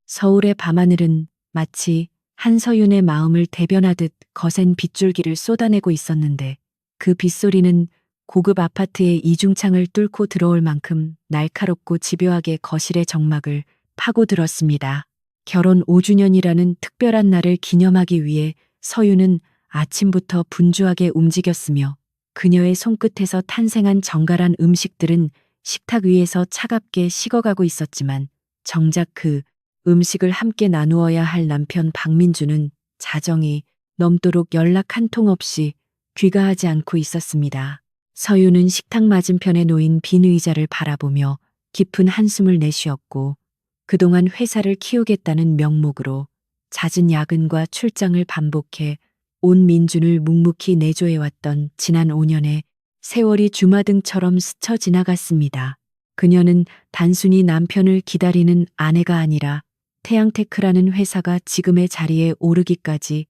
서울의 밤하늘은 마치 한서윤의 마음을 대변하듯 거센 빗줄기를 쏟아내고 있었는데 그 빗소리는 고급 아파트의 이중창을 뚫고 들어올 만큼 날카롭고 집요하게 거실의 정막을 파고들었습니다. 결혼 5주년이라는 특별한 날을 기념하기 위해 서윤은 아침부터 분주하게 움직였으며 그녀의 손끝에서 탄생한 정갈한 음식들은 식탁 위에서 차갑게 식어가고 있었지만 정작 그 음식을 함께 나누어야 할 남편 박민주는 자정이 넘도록 연락 한 통 없이 귀가하지 않고 있었습니다. 서유는 식탁 맞은편에 놓인 빈 의자를 바라보며 깊은 한숨을 내쉬었고 그동안 회사를 키우겠다는 명목으로 잦은 야근과 출장을 반복해 온 민준을 묵묵히 내조해왔던 지난 5년의 세월이 주마등처럼 스쳐 지나갔습니다. 그녀는 단순히 남편을 기다리는 아내가 아니라 태양테크라는 회사가 지금의 자리에 오르기까지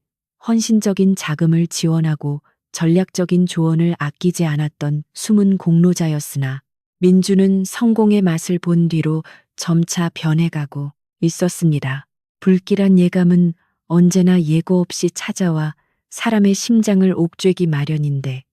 헌신적인 자금을 지원하고 전략적인 조언을 아끼지 않았던 숨은 공로자였으나 민주는 성공의 맛을 본 뒤로 점차 변해가고 있었습니다. 불길한 예감은 언제나 예고 없이 찾아와 사람의 심장을 옥죄기 마련인데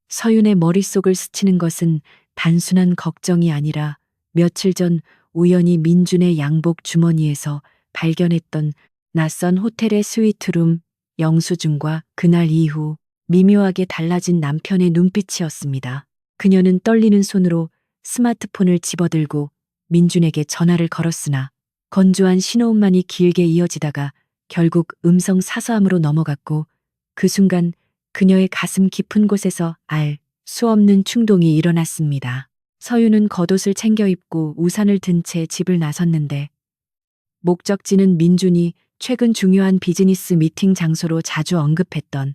서윤의 머릿속을 스치는 것은 단순한 걱정이 아니라 며칠 전 우연히 민준의 양복 주머니에서 발견했던 낯선 호텔의 스위트룸 영수증과 그날 이후 미묘하게 달라진 남편의 눈빛이었습니다. 그녀는 떨리는 손으로 스마트폰을 집어들고 민준에게 전화를 걸었으나 건조한 신호음만이 길게 이어지다가 결국 음성 사서함으로 넘어갔고 그 순간 그녀의 가슴 깊은 곳에서 알 수 없는 충동이 일어났습니다. 서유는 겉옷을 챙겨 입고 우산을 든 채 집을 나섰는데 목적지는 민준이 최근 중요한 비즈니스 미팅 장소로 자주 언급했던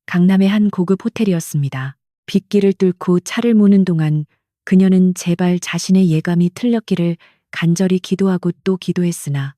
강남의 한 고급 호텔이었습니다. 빗길을 뚫고 차를 모는 동안 그녀는 제발 자신의 예감이 틀렸기를 간절히 기도하고 또 기도했으나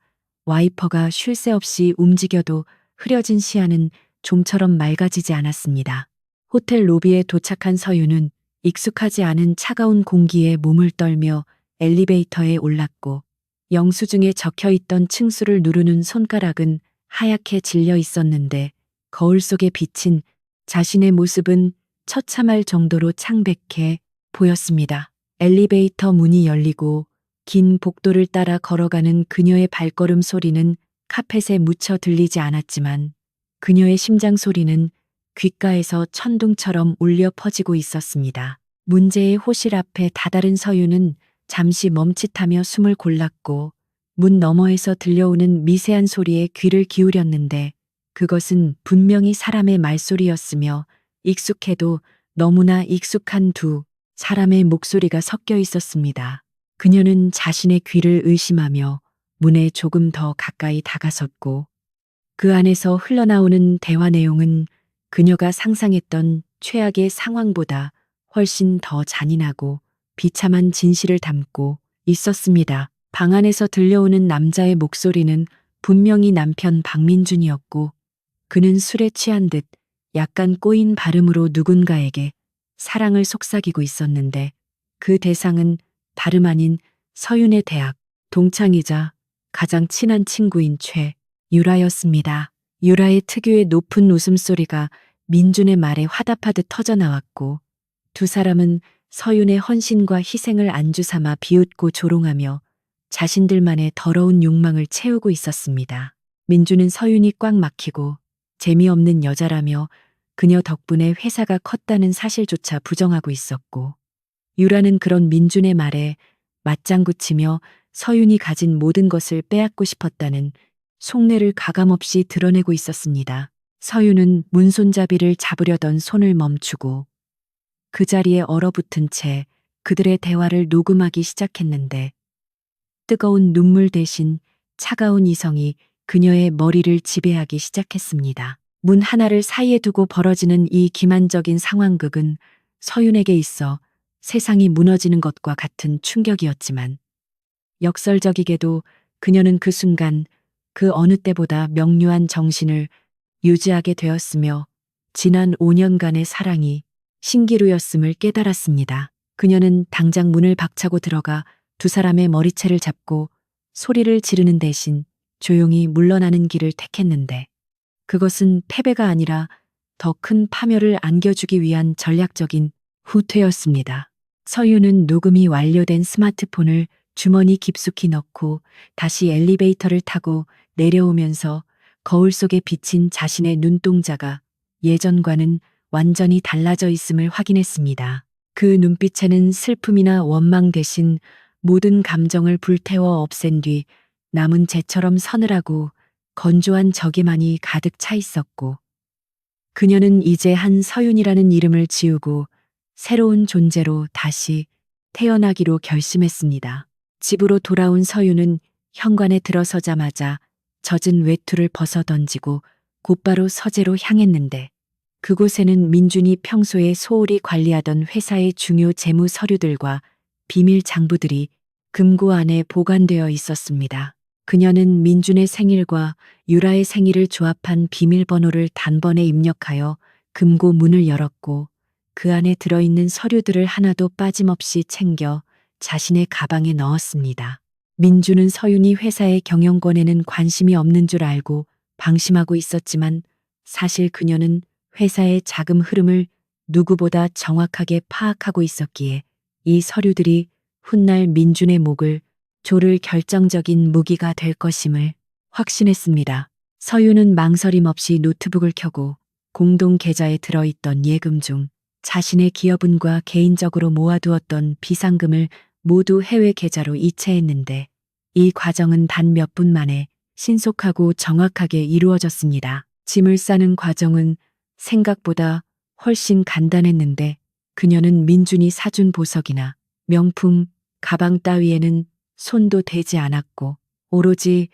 와이퍼가 쉴 새 없이 움직여도 흐려진 시야는 좀처럼 맑아지지 않았습니다. 호텔 로비에 도착한 서유는 익숙하지 않은 차가운 공기에 몸을 떨며 엘리베이터에 올랐고 영수증에 적혀있던 층수를 누르는 손가락은 하얗게 질려 있었는데 거울 속에 비친 자신의 모습은 처참할 정도로 창백해 보였습니다. 엘리베이터 문이 열리고 긴 복도를 따라 걸어가는 그녀의 발걸음 소리는 카펫에 묻혀 들리지 않았지만 그녀의 심장 소리는 귓가에서 천둥처럼 울려 퍼지고 있었습니다. 문제의 호실 앞에 다다른 서유는 잠시 멈칫하며 숨을 골랐고 문 너머에서 들려오는 미세한 소리에 귀를 기울였는데 그것은 분명히 사람의 말소리였으며 익숙해도 너무나 익숙한 두 사람의 목소리가 섞여 있었습니다. 그녀는 자신의 귀를 의심하며 문에 조금 더 가까이 다가섰고 그 안에서 흘러나오는 대화 내용은 그녀가 상상했던 최악의 상황보다 훨씬 더 잔인하고 비참한 진실을 담고 있었습니다. 방 안에서 들려오는 남자의 목소리는 분명히 남편 박민준이었고 그는 술에 취한 듯 약간 꼬인 발음으로 누군가에게 사랑을 속삭이고 있었는데 그 대상은 다름 아닌 서윤의 대학 동창이자 가장 친한 친구인 최유라였습니다. 유라의 특유의 높은 웃음소리가 민준의 말에 화답하듯 터져나왔고 두 사람은 서윤의 헌신과 희생을 안주 삼아 비웃고 조롱하며 자신들만의 더러운 욕망을 채우고 있었습니다. 민준은 서윤이 꽉 막히고 재미없는 여자라며 그녀 덕분에 회사가 컸다는 사실조차 부정하고 있었고 유라는 그런 민준의 말에 맞장구치며 서윤이 가진 모든 것을 빼앗고 싶었다는 속내를 가감없이 드러내고 있었습니다. 서윤은 문손잡이를 잡으려던 손을 멈추고 그 자리에 얼어붙은 채 그들의 대화를 녹음하기 시작했는데 뜨거운 눈물 대신 차가운 이성이 그녀의 머리를 지배하기 시작했습니다. 문 하나를 사이에 두고 벌어지는 이 기만적인 상황극은 서윤에게 있어 세상이 무너지는 것과 같은 충격이었지만 역설적이게도 그녀는 그 순간 그 어느 때보다 명료한 정신을 유지하게 되었으며 지난 5년간의 사랑이 신기루였음을 깨달았습니다. 그녀는 당장 문을 박차고 들어가 두 사람의 머리채를 잡고 소리를 지르는 대신 조용히 물러나는 길을 택했는데 그것은 패배가 아니라 더 큰 파멸을 안겨주기 위한 전략적인 후퇴였습니다. 서유는 녹음이 완료된 스마트폰을 주머니 깊숙이 넣고 다시 엘리베이터를 타고 내려오면서 거울 속에 비친 자신의 눈동자가 예전과는 완전히 달라져 있음을 확인했습니다. 그 눈빛에는 슬픔이나 원망 대신 모든 감정을 불태워 없앤 뒤 남은 재처럼 서늘하고 건조한 적에만이 가득 차 있었고 그녀는 이제 한서윤이라는 이름을 지우고 새로운 존재로 다시 태어나기로 결심했습니다. 집으로 돌아온 서윤은 현관에 들어서자마자 젖은 외투를 벗어 던지고 곧바로 서재로 향했는데 그곳에는 민준이 평소에 소홀히 관리하던 회사의 중요 재무 서류들과 비밀 장부들이 금고 안에 보관되어 있었습니다. 그녀는 민준의 생일과 유라의 생일을 조합한 비밀번호를 단번에 입력하여 금고 문을 열었고 그 안에 들어있는 서류들을 하나도 빠짐없이 챙겨 자신의 가방에 넣었습니다. 민준은 서윤이 회사의 경영권에는 관심이 없는 줄 알고 방심하고 있었지만 사실 그녀는 회사의 자금 흐름을 누구보다 정확하게 파악하고 있었기에 이 서류들이 훗날 민준의 목을 조를 결정적인 무기가 될 것임을 확신했습니다. 서윤은 망설임 없이 노트북을 켜고 공동 계좌에 들어있던 예금 중 자신의 기업은과 개인적으로 모아두었던 비상금을 모두 해외 계좌로 이체했는데 이 과정은 단 몇 분 만에 신속하고 정확하게 이루어졌습니다. 짐을 싸는 과정은 생각보다 훨씬 간단했는데 그녀는 민준이 사준 보석이나 명품, 가방 따위에는 손도 대지 않았고 오로지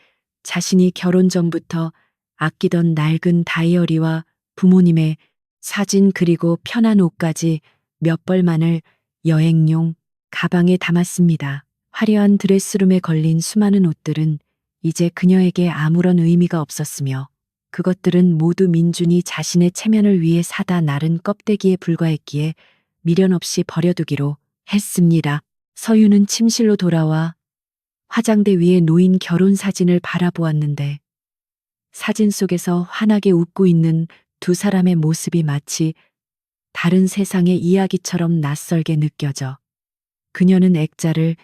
자신이 결혼 전부터 아끼던 낡은 다이어리와 부모님의 사진 그리고 편한 옷까지 몇 벌만을 여행용 가방에 담았습니다. 화려한 드레스룸에 걸린 수많은 옷들은 이제 그녀에게 아무런 의미가 없었으며 그것들은 모두 민준이 자신의 체면을 위해 사다 나른 껍데기에 불과했기에 미련 없이 버려두기로 했습니다. 서유는 침실로 돌아와 화장대 위에 놓인 결혼 사진을 바라보았는데 사진 속에서 환하게 웃고 있는 두 사람의 모습이 마치 다른 세상의 이야기처럼 낯설게 느껴져 그녀는 액자를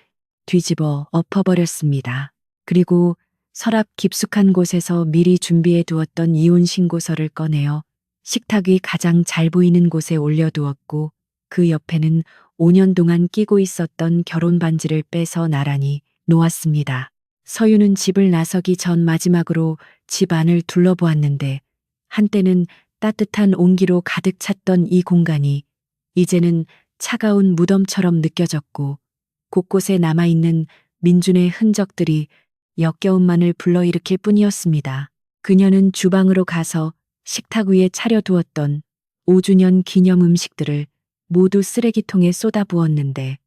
뒤집어 엎어버렸습니다. 그리고 서랍 깊숙한 곳에서 미리 준비해 두었던 이혼 신고서를 꺼내어 식탁 위 가장 잘 보이는 곳에 올려두었고 그 옆에는 5년 동안 끼고 있었던 결혼 반지를 빼서 나란히 놓았습니다. 서유는 집을 나서기 전 마지막으로 집 안을 둘러보았는데 한때는 따뜻한 온기로 가득 찼던 이 공간이 이제는 차가운 무덤처럼 느껴졌고 곳곳에 남아있는 민준의 흔적들이 역겨움만을 불러일으킬 뿐이었습니다. 그녀는 주방으로 가서 식탁 위에 차려두었던 5주년 기념 음식들을 모두 쓰레기통에 쏟아부었는데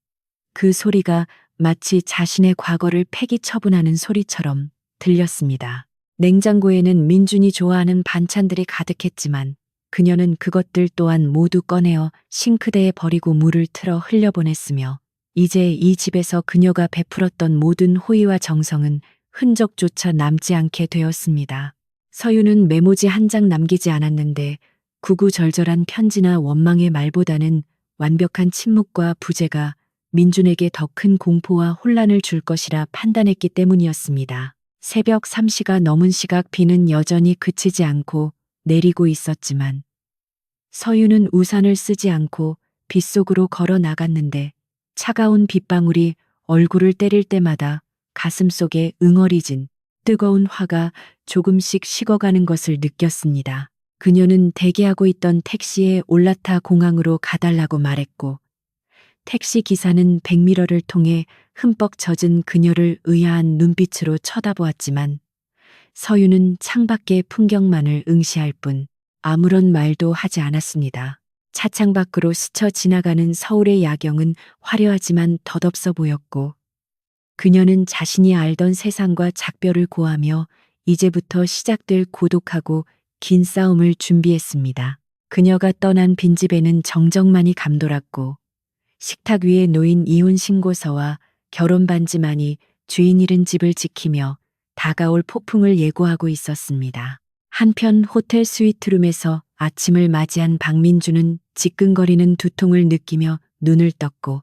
그 소리가 마치 자신의 과거를 폐기 처분하는 소리처럼 들렸습니다. 냉장고에는 민준이 좋아하는 반찬들이 가득했지만 그녀는 그것들 또한 모두 꺼내어 싱크대에 버리고 물을 틀어 흘려보냈으며 이제 이 집에서 그녀가 베풀었던 모든 호의와 정성은 흔적조차 남지 않게 되었습니다. 서유는 메모지 한 장 남기지 않았는데 구구절절한 편지나 원망의 말보다는 완벽한 침묵과 부재가 민준에게 더 큰 공포와 혼란을 줄 것이라 판단했기 때문이었습니다. 새벽 3시가 넘은 시각 비는 여전히 그치지 않고 내리고 있었지만 서유는 우산을 쓰지 않고 빗속으로 걸어 나갔는데 차가운 빗방울이 얼굴을 때릴 때마다 가슴속에 응어리진 뜨거운 화가 조금씩 식어가는 것을 느꼈습니다. 그녀는 대기하고 있던 택시에 올라타 공항으로 가달라고 말했고 택시 기사는 백미러를 통해 흠뻑 젖은 그녀를 의아한 눈빛으로 쳐다보았지만 서유는 창밖의 풍경만을 응시할 뿐 아무런 말도 하지 않았습니다. 차창 밖으로 스쳐 지나가는 서울의 야경은 화려하지만 덧없어 보였고 그녀는 자신이 알던 세상과 작별을 고하며 이제부터 시작될 고독하고 긴 싸움을 준비했습니다. 그녀가 떠난 빈집에는 정적만이 감돌았고 식탁 위에 놓인 이혼 신고서와 결혼 반지만이 주인 잃은 집을 지키며 다가올 폭풍을 예고하고 있었습니다. 한편 호텔 스위트룸에서 아침을 맞이한 박민주는 지끈거리는 두통을 느끼며 눈을 떴고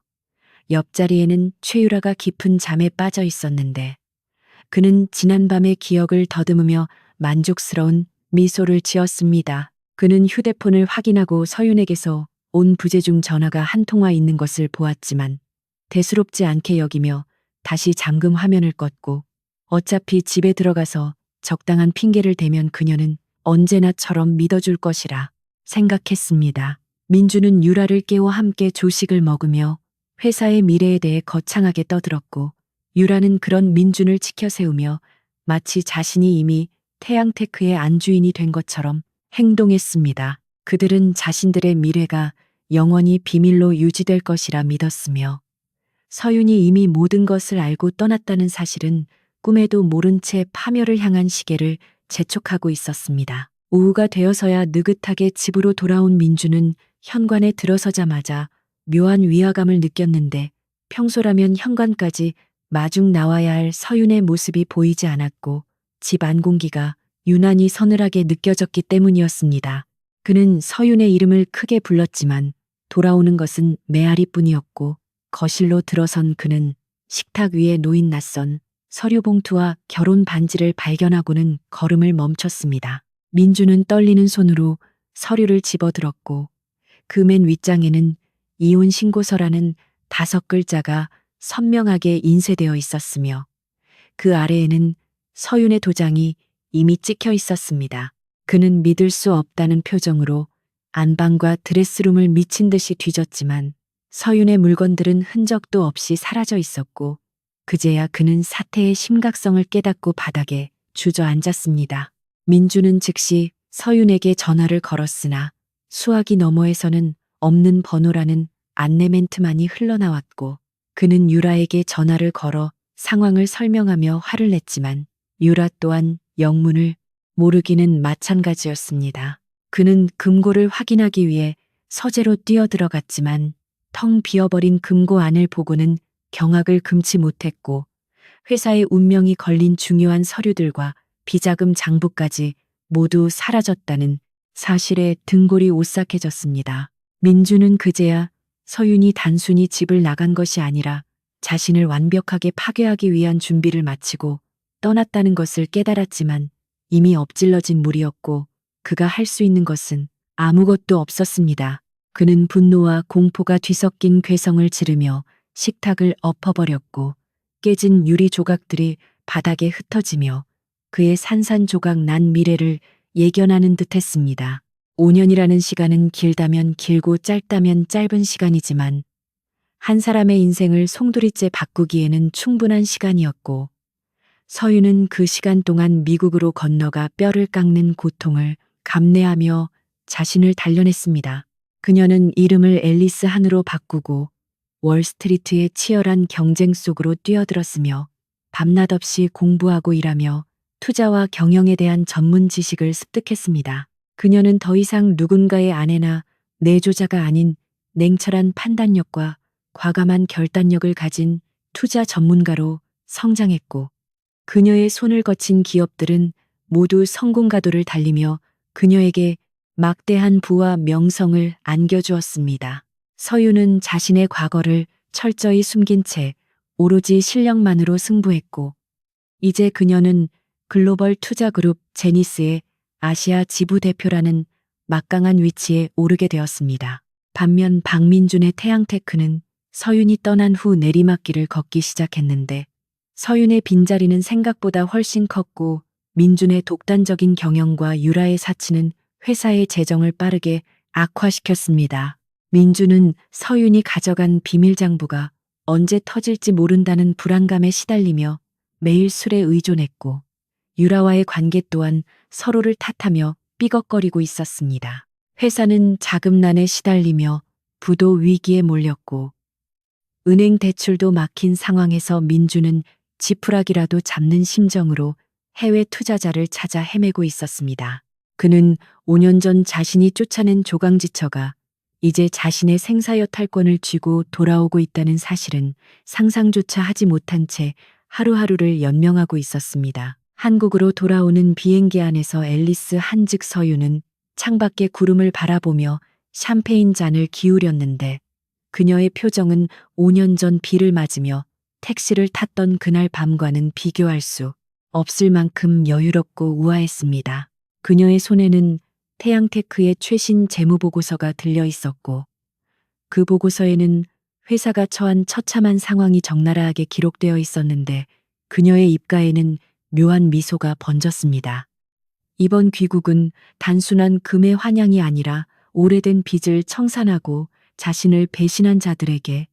옆자리에는 최유라가 깊은 잠에 빠져 있었는데 그는 지난밤의 기억을 더듬으며 만족스러운 미소를 지었습니다. 그는 휴대폰을 확인하고 서윤에게서 온 부재 중 전화가 한 통화 있는 것을 보았지만 대수롭지 않게 여기며 다시 잠금 화면을 껐고 어차피 집에 들어가서 적당한 핑계를 대면 그녀는 언제나처럼 믿어줄 것이라 생각했습니다. 민주는 유라를 깨워 함께 조식을 먹으며 회사의 미래에 대해 거창하게 떠들었고 유라는 그런 민준을 치켜 세우며 마치 자신이 이미 태양테크의 안주인이 된 것처럼 행동했습니다. 그들은 자신들의 미래가 영원히 비밀로 유지될 것이라 믿었으며 서윤이 이미 모든 것을 알고 떠났다는 사실은 꿈에도 모른 채 파멸을 향한 시계를 재촉하고 있었습니다. 오후가 되어서야 느긋하게 집으로 돌아온 민주는 현관에 들어서자마자 묘한 위화감을 느꼈는데 평소라면 현관까지 마중 나와야 할 서윤의 모습이 보이지 않았고 집 안 공기가 유난히 서늘하게 느껴졌기 때문이었습니다. 그는 서윤의 이름을 크게 불렀지만 돌아오는 것은 메아리뿐이었고 거실로 들어선 그는 식탁 위에 놓인 낯선 서류 봉투와 결혼 반지를 발견하고는 걸음을 멈췄습니다. 민주는 떨리는 손으로 서류를 집어들었고 그 맨 윗장에는 이혼 신고서라는 5글자가 선명하게 인쇄되어 있었으며 그 아래에는 서윤의 도장이 이미 찍혀 있었습니다. 그는 믿을 수 없다는 표정으로 안방과 드레스룸을 미친 듯이 뒤졌지만 서윤의 물건들은 흔적도 없이 사라져 있었고 그제야 그는 사태의 심각성을 깨닫고 바닥에 주저앉았습니다. 민주는 즉시 서윤에게 전화를 걸었으나 수화기 너머에서는 없는 번호라는 안내 멘트만이 흘러나왔고 그는 유라에게 전화를 걸어 상황을 설명하며 화를 냈지만 유라 또한 영문을 모르기는 마찬가지였습니다. 그는 금고를 확인하기 위해 서재로 뛰어들어갔지만 텅 비어버린 금고 안을 보고는 경악을 금치 못했고 회사의 운명이 걸린 중요한 서류들과 비자금 장부까지 모두 사라졌다는 사실에 등골이 오싹해졌습니다. 민주는 그제야 서윤이 단순히 집을 나간 것이 아니라 자신을 완벽하게 파괴하기 위한 준비를 마치고 떠났다는 것을 깨달았지만 이미 엎질러진 물이었고 그가 할 수 있는 것은 아무것도 없었습니다. 그는 분노와 공포가 뒤섞인 괴성을 지르며 식탁을 엎어버렸고 깨진 유리 조각들이 바닥에 흩어지며 그의 산산조각 난 미래를 예견하는 듯했습니다. 5년이라는 시간은 길다면 길고 짧다면 짧은 시간이지만 한 사람의 인생을 송두리째 바꾸기에는 충분한 시간이었고 서윤은 그 시간 동안 미국으로 건너가 뼈를 깎는 고통을 감내하며 자신을 단련했습니다. 그녀는 이름을 앨리스 한으로 바꾸고 월스트리트의 치열한 경쟁 속으로 뛰어들었으며 밤낮 없이 공부하고 일하며 투자와 경영에 대한 전문 지식을 습득했습니다. 그녀는 더 이상 누군가의 아내나 내조자가 아닌 냉철한 판단력과 과감한 결단력을 가진 투자 전문가로 성장했고 그녀의 손을 거친 기업들은 모두 성공가도를 달리며 그녀에게 막대한 부와 명성을 안겨주었습니다. 서윤은 자신의 과거를 철저히 숨긴 채 오로지 실력만으로 승부했고 이제 그녀는 글로벌 투자그룹 제니스의 아시아 지부 대표라는 막강한 위치에 오르게 되었습니다. 반면 박민준의 태양테크는 서윤이 떠난 후 내리막길을 걷기 시작했는데 서윤의 빈자리는 생각보다 훨씬 컸고 민준의 독단적인 경영과 유라의 사치는 회사의 재정을 빠르게 악화시켰습니다. 민준은 서윤이 가져간 비밀장부가 언제 터질지 모른다는 불안감에 시달리며 매일 술에 의존했고 유라와의 관계 또한 서로를 탓하며 삐걱거리고 있었습니다. 회사는 자금난에 시달리며 부도 위기에 몰렸고 은행 대출도 막힌 상황에서 민주는 지푸라기라도 잡는 심정으로 해외 투자자를 찾아 헤매고 있었습니다. 그는 5년 전 자신이 쫓아낸 조강지처가 이제 자신의 생사여탈권을 쥐고 돌아오고 있다는 사실은 상상조차 하지 못한 채 하루하루를 연명하고 있었습니다. 한국으로 돌아오는 비행기 안에서 앨리스 한즉 서유는 창밖의 구름을 바라보며 샴페인 잔을 기울였는데 그녀의 표정은 5년 전 비를 맞으며 택시를 탔던 그날 밤과는 비교할 수 없을 만큼 여유롭고 우아했습니다. 그녀의 손에는 태양테크의 최신 재무보고서가 들려 있었고 그 보고서에는 회사가 처한 처참한 상황이 적나라하게 기록되어 있었는데 그녀의 입가에는 묘한 미소가 번졌습니다. 이번 귀국은 단순한 금의 환영이 아니라 오래된 빚을 청산하고 자신을 배신한 자들에게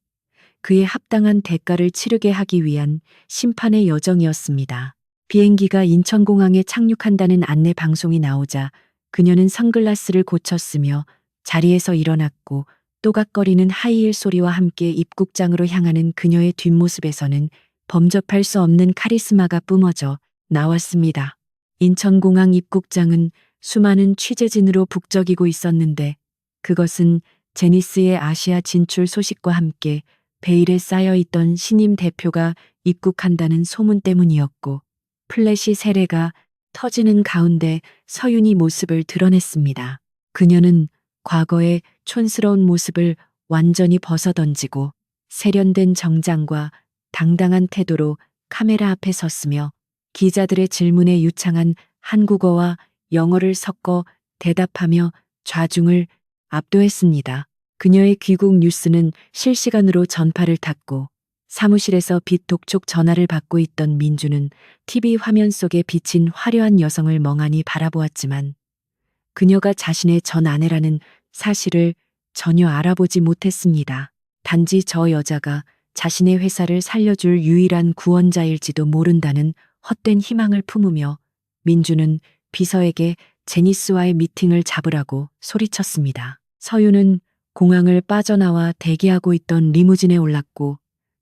그에 합당한 대가를 치르게 하기 위한 심판의 여정이었습니다. 비행기가 인천공항에 착륙한다는 안내 방송이 나오자 그녀는 선글라스를 고쳤으며 자리에서 일어났고 또각거리는 하이힐 소리와 함께 입국장으로 향하는 그녀의 뒷모습에서는 범접할 수 없는 카리스마가 뿜어져 나왔습니다. 인천공항 입국장은 수많은 취재진으로 북적이고 있었는데 그것은 제니스의 아시아 진출 소식과 함께 베일에 쌓여있던 신임 대표가 입국한다는 소문 때문이었고 플래시 세례가 터지는 가운데 서윤이 모습을 드러냈습니다. 그녀는 과거의 촌스러운 모습을 완전히 벗어던지고 세련된 정장과 당당한 태도로 카메라 앞에 섰으며 기자들의 질문에 유창한 한국어와 영어를 섞어 대답하며 좌중을 압도했습니다. 그녀의 귀국 뉴스는 실시간으로 전파를 탔고 사무실에서 빛 독촉 전화를 받고 있던 민주는 TV 화면 속에 비친 화려한 여성을 멍하니 바라보았지만 그녀가 자신의 전 아내라는 사실을 전혀 알아보지 못했습니다. 단지 저 여자가 자신의 회사를 살려줄 유일한 구원자일지도 모른다는 헛된 희망을 품으며 민주는 비서에게 제니스와의 미팅을 잡으라고 소리쳤습니다. 서유는 공항을 빠져나와 대기하고 있던 리무진에 올랐고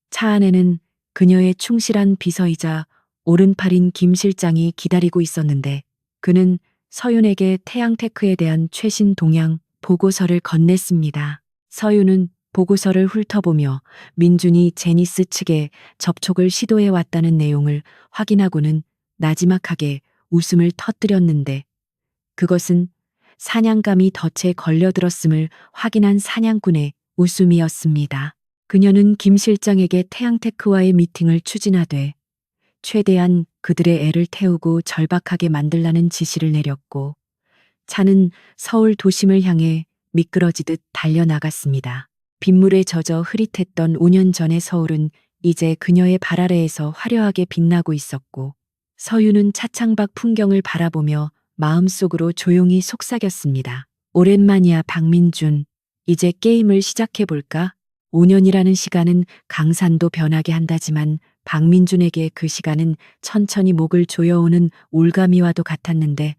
차 안에는 그녀의 충실한 비서이자 오른팔인 김 실장이 기다리고 있었는데 그는 서윤에게 태양테크에 대한 최신 동향 보고서를 건넸습니다. 서윤은 보고서를 훑어보며 민준이 제니스 측에 접촉을 시도해 왔다는 내용을 확인하고는 나지막하게 웃음을 터뜨렸는데 그것은 사냥감이 덫에 걸려들었음을 확인한 사냥꾼의 웃음이었습니다. 그녀는 김 실장에게 태양테크와의 미팅을 추진하되 최대한 그들의 애를 태우고 절박하게 만들라는 지시를 내렸고 차는 서울 도심을 향해 미끄러지듯 달려나갔습니다. 빗물에 젖어 흐릿했던 5년 전의 서울은 이제 그녀의 발 아래에서 화려하게 빛나고 있었고 서유는 차창밖 풍경을 바라보며 마음속으로 조용히 속삭였습니다. 오랜만이야 박민준. 이제 게임을 시작해볼까? 5년이라는 시간은 강산도 변하게 한다지만 박민준에게 그 시간은 천천히 목을 조여오는 올가미와도 같았는데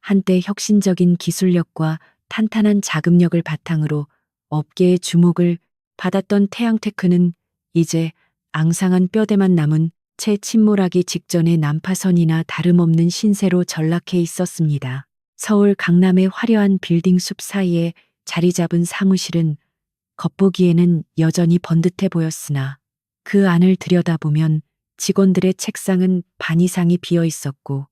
한때 혁신적인 기술력과 탄탄한 자금력을 바탕으로 업계의 주목을 받았던 태양테크는 이제 앙상한 뼈대만 남은 채 침몰하기 직전의 난파선이나 다름없는 신세로 전락해 있었습니다. 서울 강남의 화려한 빌딩 숲 사이에 자리 잡은 사무실은 겉보기에는 여전히 번듯해 보였으나 그 안을 들여다보면 직원들의 책상은 반 이상이 비어 있었고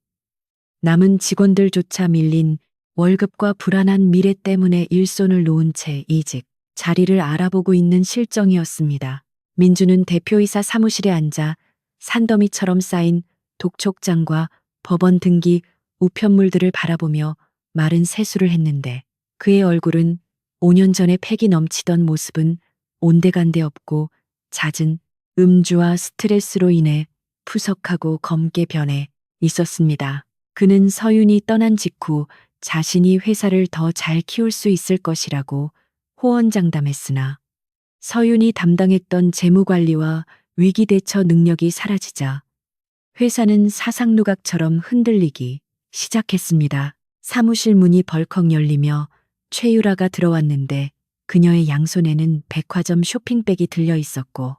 남은 직원들조차 밀린 월급과 불안한 미래 때문에 일손을 놓은 채 이직 자리를 알아보고 있는 실정이었습니다. 민주는 대표이사 사무실에 앉아 산더미처럼 쌓인 독촉장과 법원 등기 우편물들을 바라보며 마른 세수를 했는데 그의 얼굴은 5년 전에 패기 넘치던 모습은 온데간데 없고 잦은 음주와 스트레스로 인해 푸석하고 검게 변해 있었습니다. 그는 서윤이 떠난 직후 자신이 회사를 더 잘 키울 수 있을 것이라고 호언장담했으나 서윤이 담당했던 재무관리와 위기대처 능력이 사라지자 회사는 사상누각처럼 흔들리기 시작했습니다. 사무실 문이 벌컥 열리며 최유라가 들어왔는데 그녀의 양손에는 백화점 쇼핑백이 들려 있었고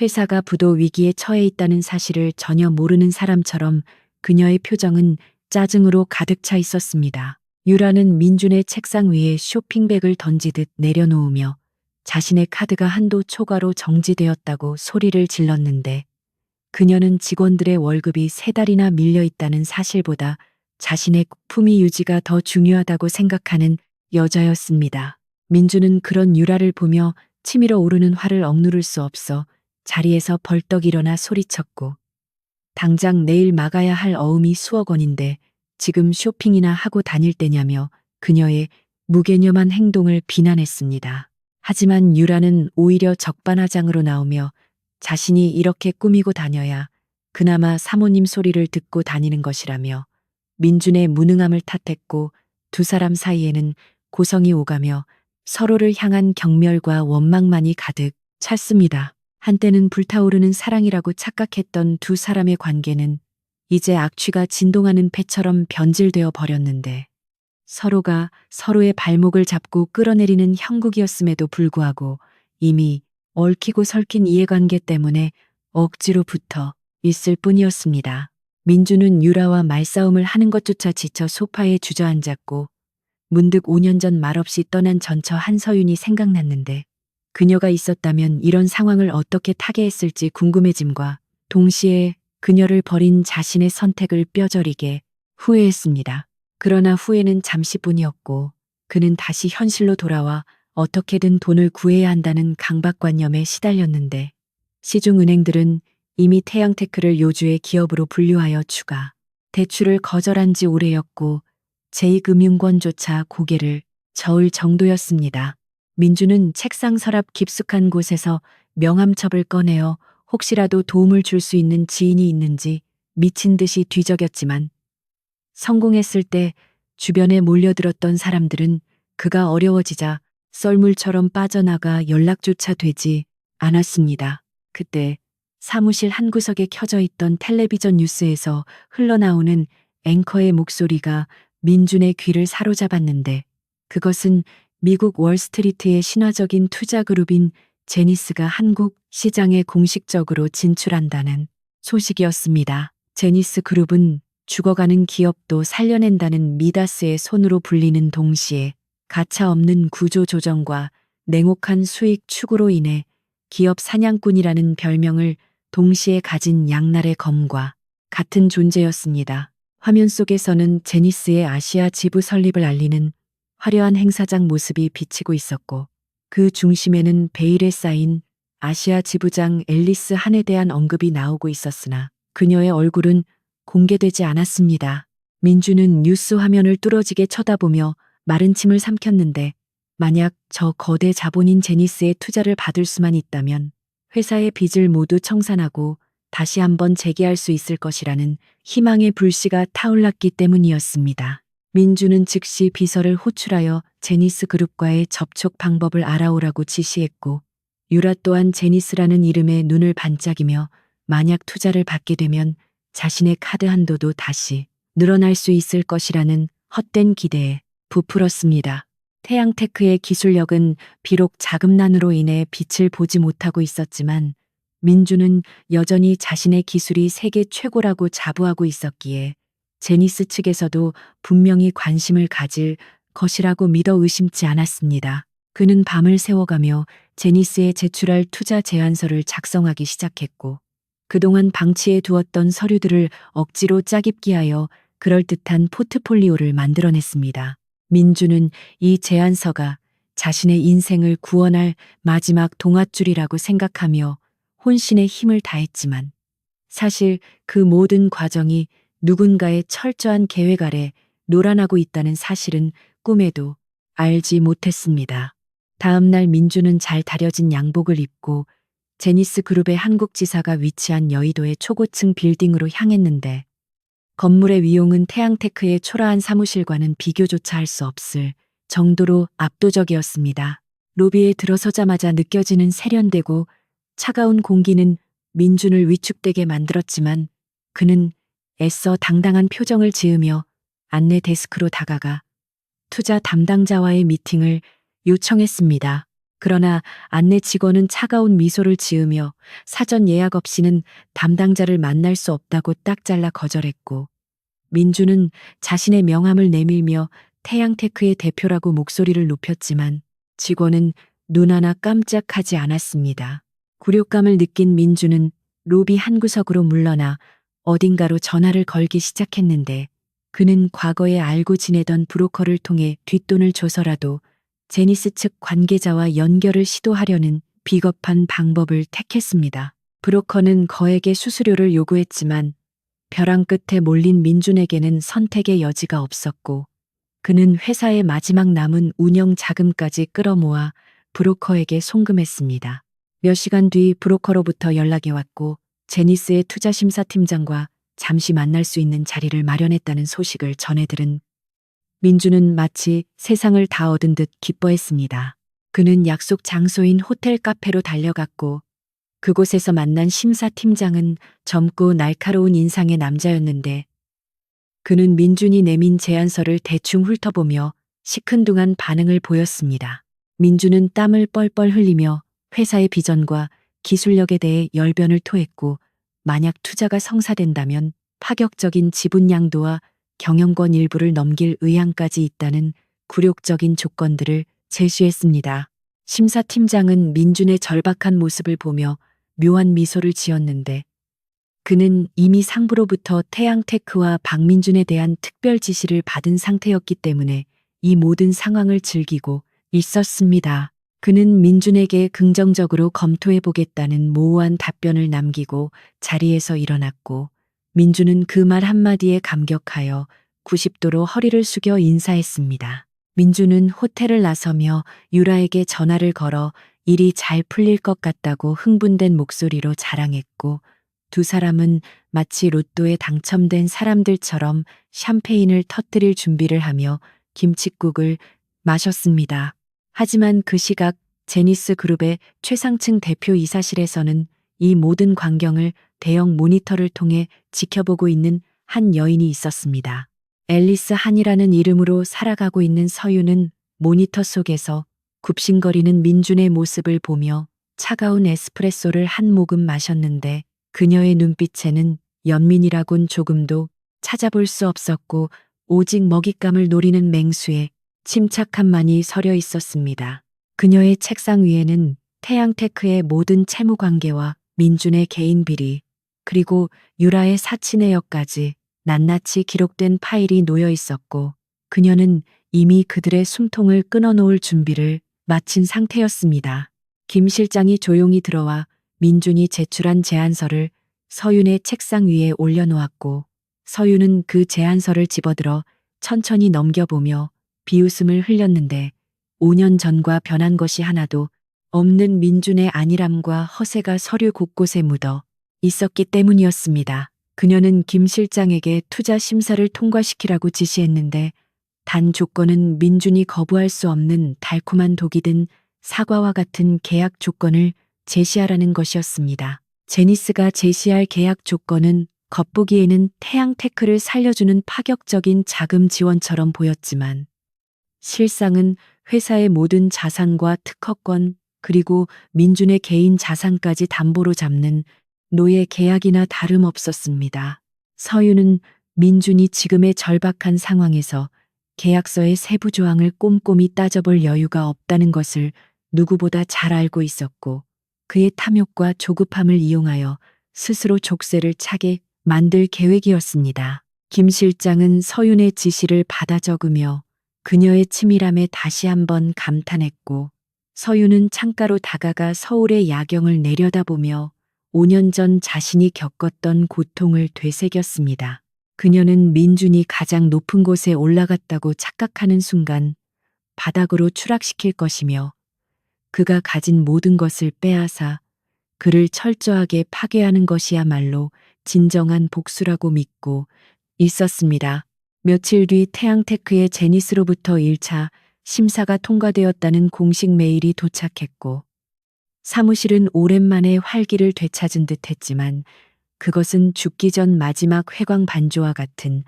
회사가 부도 위기에 처해 있다는 사실을 전혀 모르는 사람처럼 그녀의 표정은 짜증으로 가득 차 있었습니다. 유라는 민준의 책상 위에 쇼핑백을 던지듯 내려놓으며 자신의 카드가 한도 초과로 정지되었다고 소리를 질렀는데 그녀는 직원들의 월급이 3달이나 밀려 있다는 사실보다 자신의 품위 유지가 더 중요하다고 생각하는 여자였습니다. 민주는 그런 유라를 보며 치밀어 오르는 화를 억누를 수 없어 자리에서 벌떡 일어나 소리쳤고, 당장 내일 막아야 할 어음이 수억 원인데 지금 쇼핑이나 하고 다닐 때냐며 그녀의 무개념한 행동을 비난했습니다. 하지만 유라는 오히려 적반하장으로 나오며 자신이 이렇게 꾸미고 다녀야 그나마 사모님 소리를 듣고 다니는 것이라며 민준의 무능함을 탓했고, 두 사람 사이에는 고성이 오가며 서로를 향한 경멸과 원망만이 가득 찼습니다. 한때는 불타오르는 사랑이라고 착각했던 두 사람의 관계는 이제 악취가 진동하는 폐처럼 변질되어 버렸는데, 서로가 서로의 발목을 잡고 끌어내리는 형국이었음에도 불구하고 이미 얽히고 설킨 이해관계 때문에 억지로 붙어 있을 뿐이었습니다. 민주는 유라와 말싸움을 하는 것조차 지쳐 소파에 주저앉았고, 문득 5년 전 말없이 떠난 전처 한서윤이 생각났는데, 그녀가 있었다면 이런 상황을 어떻게 타개했을지 궁금해짐과 동시에 그녀를 버린 자신의 선택을 뼈저리게 후회했습니다. 그러나 후회는 잠시뿐이었고, 그는 다시 현실로 돌아와 어떻게든 돈을 구해야 한다는 강박관념에 시달렸는데, 시중은행들은 이미 태양테크를 요주의 기업으로 분류하여 추가 대출을 거절한 지 오래였고, 제2금융권조차 고개를 저을 정도였습니다. 민주는 책상 서랍 깊숙한 곳에서 명함첩을 꺼내어 혹시라도 도움을 줄 수 있는 지인이 있는지 미친 듯이 뒤적였지만, 성공했을 때 주변에 몰려들었던 사람들은 그가 어려워지자 썰물처럼 빠져나가 연락조차 되지 않았습니다. 그때 사무실 한 구석에 켜져 있던 텔레비전 뉴스에서 흘러나오는 앵커의 목소리가 민준의 귀를 사로잡았는데, 그것은 미국 월스트리트의 신화적인 투자 그룹인 제니스가 한국 시장에 공식적으로 진출한다는 소식이었습니다. 제니스 그룹은 죽어가는 기업도 살려낸다는 미다스의 손으로 불리는 동시에 가차 없는 구조 조정과 냉혹한 수익 추구로 인해 기업 사냥꾼이라는 별명을 동시에 가진 양날의 검과 같은 존재였습니다. 화면 속에서는 제니스의 아시아 지부 설립을 알리는 화려한 행사장 모습이 비치고 있었고, 그 중심에는 베일에 쌓인 아시아 지부장 앨리스 한에 대한 언급이 나오고 있었으나 그녀의 얼굴은 공개되지 않았습니다. 민주는 뉴스 화면을 뚫어지게 쳐다보며 마른 침을 삼켰는데, 만약 저 거대 자본인 제니스의 투자를 받을 수만 있다면 회사의 빚을 모두 청산하고 다시 한번 재기할 수 있을 것이라는 희망의 불씨가 타올랐기 때문이었습니다. 민주는 즉시 비서를 호출하여 제니스 그룹과의 접촉 방법을 알아오라고 지시했고, 유라 또한 제니스라는 이름에 눈을 반짝이며 만약 투자를 받게 되면 자신의 카드 한도도 다시 늘어날 수 있을 것이라는 헛된 기대에 부풀었습니다. 태양테크의 기술력은 비록 자금난으로 인해 빛을 보지 못하고 있었지만, 민주는 여전히 자신의 기술이 세계 최고라고 자부하고 있었기에 제니스 측에서도 분명히 관심을 가질 것이라고 믿어 의심치 않았습니다. 그는 밤을 새워가며 제니스에 제출할 투자 제안서를 작성하기 시작했고, 그동안 방치해 두었던 서류들을 억지로 짜깁기하여 그럴듯한 포트폴리오를 만들어냈습니다. 민주는 이 제안서가 자신의 인생을 구원할 마지막 동아줄이라고 생각하며 혼신의 힘을 다했지만, 사실 그 모든 과정이 누군가의 철저한 계획 아래 노란하고 있다는 사실은 꿈에도 알지 못했습니다. 다음 날 민주는 잘 다려진 양복을 입고 제니스 그룹의 한국 지사가 위치한 여의도의 초고층 빌딩으로 향했는데, 건물의 위용은 태양테크의 초라한 사무실과는 비교조차 할 수 없을 정도로 압도적이었습니다. 로비에 들어서자마자 느껴지는 세련되고 차가운 공기는 민준을 위축되게 만들었지만, 그는 애써 당당한 표정을 지으며 안내 데스크로 다가가 투자 담당자와의 미팅을 요청했습니다. 그러나 안내 직원은 차가운 미소를 지으며 사전 예약 없이는 담당자를 만날 수 없다고 딱 잘라 거절했고, 민주는 자신의 명함을 내밀며 태양테크의 대표라고 목소리를 높였지만 직원은 눈 하나 깜짝하지 않았습니다. 굴욕감을 느낀 민주는 로비 한 구석으로 물러나 어딘가로 전화를 걸기 시작했는데 그는 과거에 알고 지내던 브로커를 통해 뒷돈을 줘서라도 제니스 측 관계자와 연결을 시도하려는 비겁한 방법을 택했습니다. 브로커는 거액의 수수료를 요구했지만 벼랑 끝에 몰린 민준에게는 선택의 여지가 없었고 그는 회사의 마지막 남은 운영 자금까지 끌어모아 브로커에게 송금했습니다. 몇 시간 뒤 브로커로부터 연락이 왔고 제니스의 투자심사팀장과 잠시 만날 수 있는 자리를 마련했다는 소식을 전해 들은 민주는 마치 세상을 다 얻은 듯 기뻐했습니다. 그는 약속 장소인 호텔 카페로 달려갔고 그곳에서 만난 심사팀장은 젊고 날카로운 인상의 남자였는데 그는 민준이 내민 제안서를 대충 훑어보며 시큰둥한 반응을 보였습니다. 민준은 땀을 뻘뻘 흘리며 회사의 비전과 기술력에 대해 열변을 토했고 만약 투자가 성사된다면 파격적인 지분 양도와 경영권 일부를 넘길 의향까지 있다는 굴욕적인 조건들을 제시했습니다. 심사팀장은 민준의 절박한 모습을 보며 묘한 미소를 지었는데 그는 이미 상부로부터 태양테크와 박민준에 대한 특별 지시를 받은 상태였기 때문에 이 모든 상황을 즐기고 있었습니다. 그는 민준에게 긍정적으로 검토해보겠다는 모호한 답변을 남기고 자리에서 일어났고 민준은 그 말 한마디에 감격하여 90도로 허리를 숙여 인사했습니다. 민준은 호텔을 나서며 유라에게 전화를 걸어 일이 잘 풀릴 것 같다고 흥분된 목소리로 자랑했고 두 사람은 마치 로또에 당첨된 사람들처럼 샴페인을 터뜨릴 준비를 하며 김칫국을 마셨습니다. 하지만 그 시각 제니스 그룹의 최상층 대표 이사실에서는 이 모든 광경을 대형 모니터를 통해 지켜보고 있는 한 여인이 있었습니다. 앨리스 한이라는 이름으로 살아가고 있는 서유는 모니터 속에서 굽신거리는 민준의 모습을 보며 차가운 에스프레소를 한 모금 마셨는데 그녀의 눈빛에는 연민이라곤 조금도 찾아볼 수 없었고 오직 먹잇감을 노리는 맹수의 침착함만이 서려 있었습니다. 그녀의 책상 위에는 태양테크의 모든 채무 관계와 민준의 개인 비리, 그리고 유라의 사치 내역까지 낱낱이 기록된 파일이 놓여 있었고 그녀는 이미 그들의 숨통을 끊어놓을 준비를 마친 상태였습니다. 김 실장이 조용히 들어와 민준이 제출한 제안서를 서윤의 책상 위에 올려놓았고 서윤은 그 제안서를 집어들어 천천히 넘겨보며 비웃음을 흘렸는데 5년 전과 변한 것이 하나도 없는 민준의 안일함과 허세가 서류 곳곳에 묻어 있었기 때문이었습니다. 그녀는 김 실장에게 투자 심사를 통과시키라고 지시했는데 단 조건은 민준이 거부할 수 없는 달콤한 독이 든 사과와 같은 계약 조건을 제시하라는 것이었습니다. 제니스가 제시할 계약 조건은 겉보기에는 태양테크를 살려주는 파격적인 자금 지원처럼 보였지만 실상은 회사의 모든 자산과 특허권 그리고 민준의 개인 자산까지 담보로 잡는 노예 계약이나 다름없었습니다. 서유는 민준이 지금의 절박한 상황에서 계약서의 세부 조항을 꼼꼼히 따져볼 여유가 없다는 것을 누구보다 잘 알고 있었고 그의 탐욕과 조급함을 이용하여 스스로 족쇄를 차게 만들 계획이었습니다. 김 실장은 서윤의 지시를 받아 적으며 그녀의 치밀함에 다시 한번 감탄했고 서윤은 창가로 다가가 서울의 야경을 내려다보며 5년 전 자신이 겪었던 고통을 되새겼습니다. 그녀는 민준이 가장 높은 곳에 올라갔다고 착각하는 순간 바닥으로 추락시킬 것이며 그가 가진 모든 것을 빼앗아 그를 철저하게 파괴하는 것이야말로 진정한 복수라고 믿고 있었습니다. 며칠 뒤 태양테크의 제니스로부터 1차 심사가 통과되었다는 공식 메일이 도착했고 사무실은 오랜만에 활기를 되찾은 듯 했지만 그것은 죽기 전 마지막 회광 반조와 같은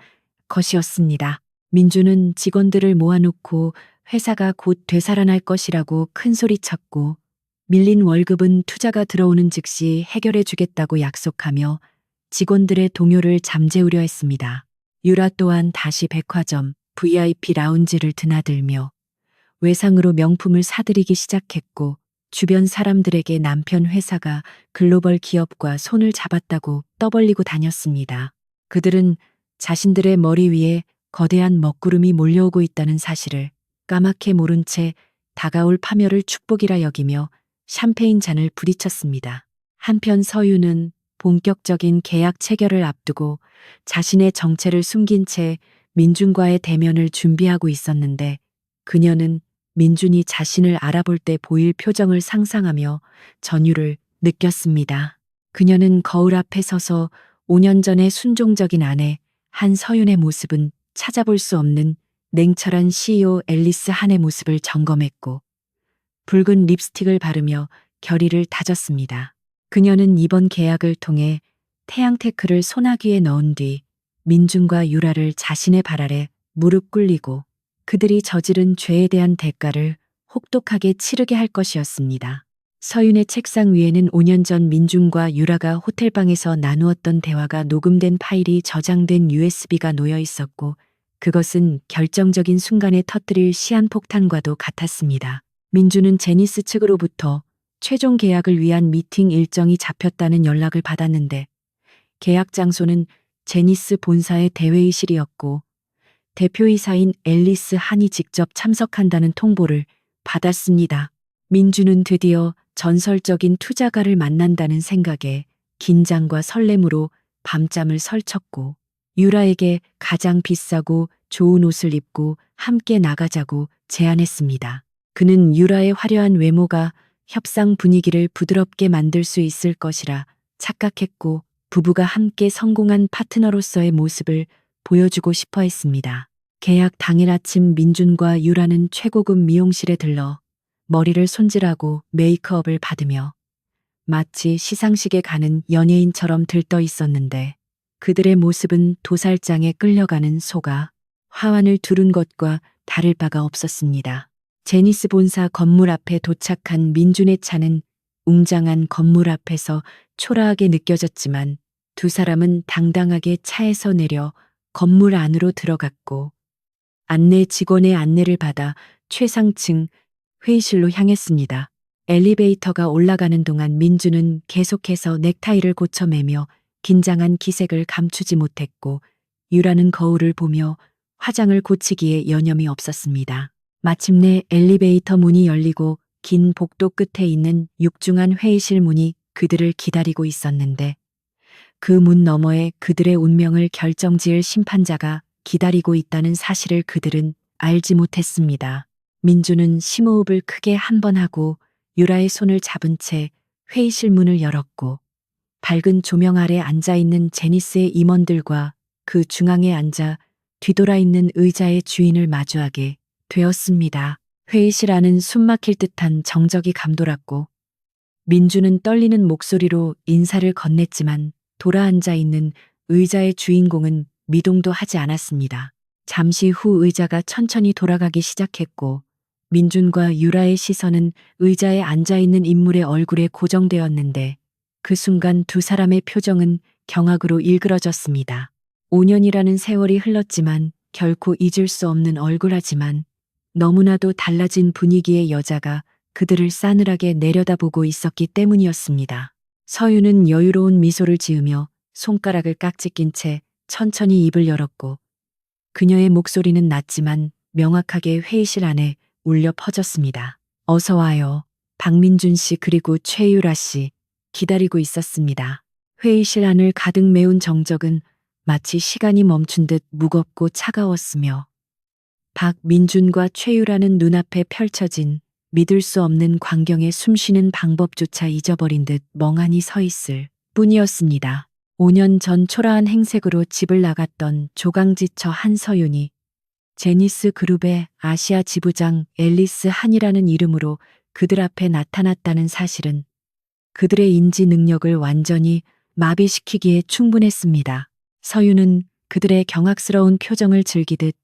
것이었습니다. 민주는 직원들을 모아놓고 회사가 곧 되살아날 것이라고 큰소리쳤고 밀린 월급은 투자가 들어오는 즉시 해결해 주겠다고 약속하며 직원들의 동요를 잠재우려 했습니다. 유라 또한 다시 백화점, VIP 라운지를 드나들며 외상으로 명품을 사들이기 시작했고 주변 사람들에게 남편 회사가 글로벌 기업과 손을 잡았다고 떠벌리고 다녔습니다. 그들은 자신들의 머리 위에 거대한 먹구름이 몰려오고 있다는 사실을 까맣게 모른 채 다가올 파멸을 축복이라 여기며 샴페인 잔을 부딪혔습니다. 한편 서유는 본격적인 계약 체결을 앞두고 자신의 정체를 숨긴 채 민준과의 대면을 준비하고 있었는데 그녀는 민준이 자신을 알아볼 때 보일 표정을 상상하며 전율을 느꼈습니다. 그녀는 거울 앞에 서서 5년 전의 순종적인 아내 한서윤의 모습은 찾아볼 수 없는 냉철한 CEO 앨리스 한의 모습을 점검했고 붉은 립스틱을 바르며 결의를 다졌습니다. 그녀는 이번 계약을 통해 태양테크를 소나기에 넣은 뒤 민준과 유라를 자신의 발 아래 무릎 꿇리고 그들이 저지른 죄에 대한 대가를 혹독하게 치르게 할 것이었습니다. 서윤의 책상 위에는 5년 전 민준과 유라가 호텔방에서 나누었던 대화가 녹음된 파일이 저장된 USB가 놓여 있었고 그것은 결정적인 순간에 터뜨릴 시한폭탄과도 같았습니다. 민준은 제니스 측으로부터 최종 계약을 위한 미팅 일정이 잡혔다는 연락을 받았는데 계약 장소는 제니스 본사의 대회의실이었고 대표이사인 앨리스 한이 직접 참석한다는 통보를 받았습니다. 민준은 드디어 전설적인 투자가를 만난다는 생각에 긴장과 설렘으로 밤잠을 설쳤고 유라에게 가장 비싸고 좋은 옷을 입고 함께 나가자고 제안했습니다. 그는 유라의 화려한 외모가 협상 분위기를 부드럽게 만들 수 있을 것이라 착각했고 부부가 함께 성공한 파트너로서의 모습을 보여주고 싶어 했습니다. 계약 당일 아침 민준과 유라는 최고급 미용실에 들러 머리를 손질하고 메이크업을 받으며 마치 시상식에 가는 연예인처럼 들떠 있었는데 그들의 모습은 도살장에 끌려가는 소가 화환을 두른 것과 다를 바가 없었습니다. 제니스 본사 건물 앞에 도착한 민준의 차는 웅장한 건물 앞에서 초라하게 느껴졌지만 두 사람은 당당하게 차에서 내려 건물 안으로 들어갔고 안내 직원의 안내를 받아 최상층 회의실로 향했습니다. 엘리베이터가 올라가는 동안 민준은 계속해서 넥타이를 고쳐매며 긴장한 기색을 감추지 못했고 유라는 거울을 보며 화장을 고치기에 여념이 없었습니다. 마침내 엘리베이터 문이 열리고 긴 복도 끝에 있는 육중한 회의실 문이 그들을 기다리고 있었는데 그 문 너머에 그들의 운명을 결정지을 심판자가 기다리고 있다는 사실을 그들은 알지 못했습니다. 민준은 심호흡을 크게 한 번 하고 유라의 손을 잡은 채 회의실 문을 열었고 밝은 조명 아래 앉아있는 제니스의 임원들과 그 중앙에 앉아 뒤돌아 있는 의자의 주인을 마주하게 되었습니다. 회의실 안은 숨막힐 듯한 정적이 감돌았고 민준은 떨리는 목소리로 인사를 건넸지만 돌아앉아 있는 의자의 주인공은 미동도 하지 않았습니다. 잠시 후 의자가 천천히 돌아가기 시작했고 민준과 유라의 시선은 의자에 앉아있는 인물의 얼굴에 고정되었는데 그 순간 두 사람의 표정은 경악으로 일그러졌습니다. 5년이라는 세월이 흘렀지만 결코 잊을 수 없는 얼굴하지만 너무나도 달라진 분위기의 여자가 그들을 싸늘하게 내려다보고 있었기 때문이었습니다. 서유는 여유로운 미소를 지으며 손가락을 깍지 낀 채 천천히 입을 열었고 그녀의 목소리는 낮지만 명확하게 회의실 안에 울려 퍼졌습니다. 어서 와요. 박민준 씨 그리고 최유라 씨 기다리고 있었습니다. 회의실 안을 가득 메운 정적은 마치 시간이 멈춘 듯 무겁고 차가웠으며 박민준과 최유라는 눈앞에 펼쳐진 믿을 수 없는 광경에 숨쉬는 방법조차 잊어버린 듯 멍하니 서 있을 뿐이었습니다. 5년 전 초라한 행색으로 집을 나갔던 조강지처 한서윤이 제니스 그룹의 아시아 지부장 앨리스 한이라는 이름으로 그들 앞에 나타났다는 사실은 그들의 인지 능력을 완전히 마비시키기에 충분했습니다. 서윤은 그들의 경악스러운 표정을 즐기듯